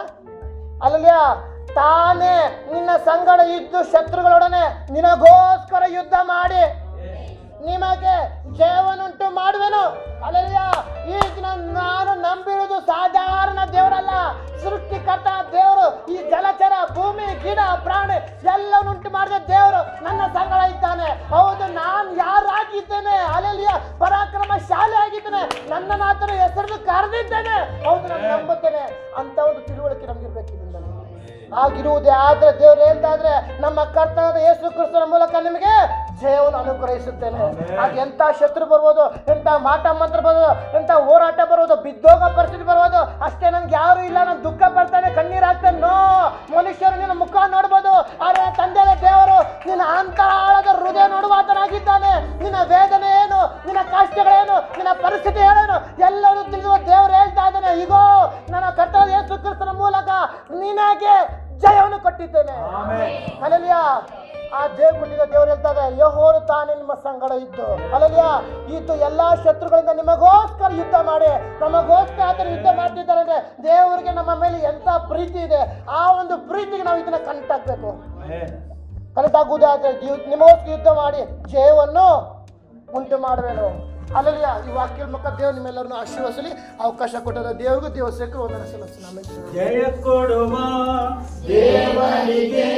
ಅಲ್ಲಲ್ಲ, ತಾನೇ ನಿನ್ನ ಸಂಗಡ ಇದ್ದು ಶತ್ರುಗಳೊಡನೆ ನಿನಗೋಸ್ಕರ ಯುದ್ಧ ಮಾಡಿ ನಿಮಗೆ ಜಯವನ್ನುಂಟು ಮಾಡುವೆನು. ಅಲ್ಲೆಲ್ಲ ಈಗ ನಾನು ನಂಬಿರುವುದು ಸಾಧಾರಣ ದೇವರಲ್ಲ, ಸೃಷ್ಟಿಕರ್ತ ದೇವರು. ಈ ಜಲಚರ, ಭೂಮಿ, ಗಿಡ, ಪ್ರಾಣಿ ಎಲ್ಲವನ್ನುಂಟು ಮಾಡಿದ ದೇವರು ನನ್ನ ಸಂಗಡ ಇದ್ದಾನೆ. ಹೌದು, ನಾನು ಯಾರಾಗಿದ್ದೇನೆ, ಅಲ್ಲೆಲ್ಲ ಪರಾಕ್ರಮಶಾಲಿ ಆಗಿದ್ದೇನೆ, ನನ್ನ ಆತನ ಹೆಸರನ್ನು ಕರೆದಿದ್ದೇನೆ. ಹೌದು, ನಾನು ನಂಬುತ್ತೇನೆ ಅಂತ ಒಂದು ತಿಳುವಳಿಕೆ ನಮ್ಗಿರ್ಬೇಕು. ಆಗಿರುವುದೇ ಆದ್ರೆ ದೇವ್ರು ಹೇಳ್ತಾ ಇದ್ರೆ ನಮ್ಮ ಕರ್ತನಾದ ಯೇಸು ಕ್ರಿಸ್ತನ ಮೂಲಕ ನಿಮಗೆ ಜಯವನ್ನು ಅನುಗ್ರಹಿಸುತ್ತೇನೆ. ಅದು ಎಂತ ಶತ್ರು ಬರ್ಬೋದು, ಎಂತ ಮಾಟ ಮಂತ್ರ ಬರ್ಬೋದು, ಎಂತ ಹೋರಾಟ ಬರ್ಬೋದು, ಬಿದ್ದೋಗ ಪರಿಸ್ಥಿತಿ ಬರ್ಬೋದು, ಅಷ್ಟೇ ನನ್ಗೆ ಯಾರು ಇಲ್ಲ, ನಾನು ದುಃಖ ಪಡ್ತಾನೆ, ಕಣ್ಣೀರು ಹಾಕ್ತೇನೆ. ನೋ, ಮನುಷ್ಯರು ನಿನ್ನ ಮುಖ ನೋಡ್ಬೋದು, ಆದ್ರೆ ತಂದೆಯ ದೇವರು ನಿನ್ನ ಅಂತರಾಳದ ಹೃದಯ ನೋಡುವಾತನಾಗಿದ್ದಾನೆ. ನಿನ್ನ ವೇದನೆ ಏನು, ನಿನ್ನ ಕಷ್ಟಗಳೇನು, ನಿನ್ನ ಪರಿಸ್ಥಿತಿ ಏನೇನು ಎಲ್ಲವೂ ತಿಳಿದುವ ದೇವರು ಹೇಳ್ತಾ ಇದ್ದಾನೆ, ಈಗೋ ನನ್ನ ಕರ್ತನಾದ ಯೇಸು ಕ್ರಿಸ್ತನ ಮೂಲಕ ನಿನಗೆ ಜಯವನ್ನು ಕೊಟ್ಟಿದ್ದೇನೆ. ಹಲ್ಲೆಲೂಯಾ. ಆ ದೇವ್ ಕೊಟ್ಟಿದ್ದ ದೇವರು ಹೇಳ್ತಾರೆ, ಯೆಹೋವನು ತಾನೇ ನಿಮ್ಮ ಸಂಗಡ ಇದ್ದು, ಹಲ್ಲೆಲೂಯಾ, ಇದ್ದು ಎಲ್ಲಾ ಶತ್ರುಗಳಿಂದ ನಿಮಗೋಸ್ಕರ ಯುದ್ಧ ಮಾಡಿ ನಮಗೋಸ್ಕರ ಆತನ ಯುದ್ಧ ಮಾಡ್ತಿದ್ದಾರೆ. ಅಂದ್ರೆ ದೇವರಿಗೆ ನಮ್ಮ ಮೇಲೆ ಎಂತ ಪ್ರೀತಿ ಇದೆ. ಆ ಒಂದು ಪ್ರೀತಿಗೆ ನಾವು ಇದನ್ನ ಕನೆಕ್ಟಾಗಬೇಕು. ಕನೆಕ್ಟಾಗುವುದಾದ್ರೆ ನಿಮಗೋಸ್ಕರ ಯುದ್ಧ ಮಾಡಿ ಜಯವನ್ನು ಉಂಟು ಮಾಡುವೆನು. ಅಲ್ಲಲ್ಲಿಯ ಈ ವಾಕ್ಯದ ಮುಖ ದೇವರು ನಿಮ್ಮೆಲ್ಲರನ್ನು ಆಶೀರ್ವದಿಸಲಿ. ಅವಕಾಶ ಕೊಟ್ಟದ ದೇವರಿಗೂ ದೇವ ಸೇಕರು ಒಂದರ ಸಲ್ಲಿಸ್ತೀನಿ. ಜಯ ಕೊಡುವ ದೇವರಿಗೆ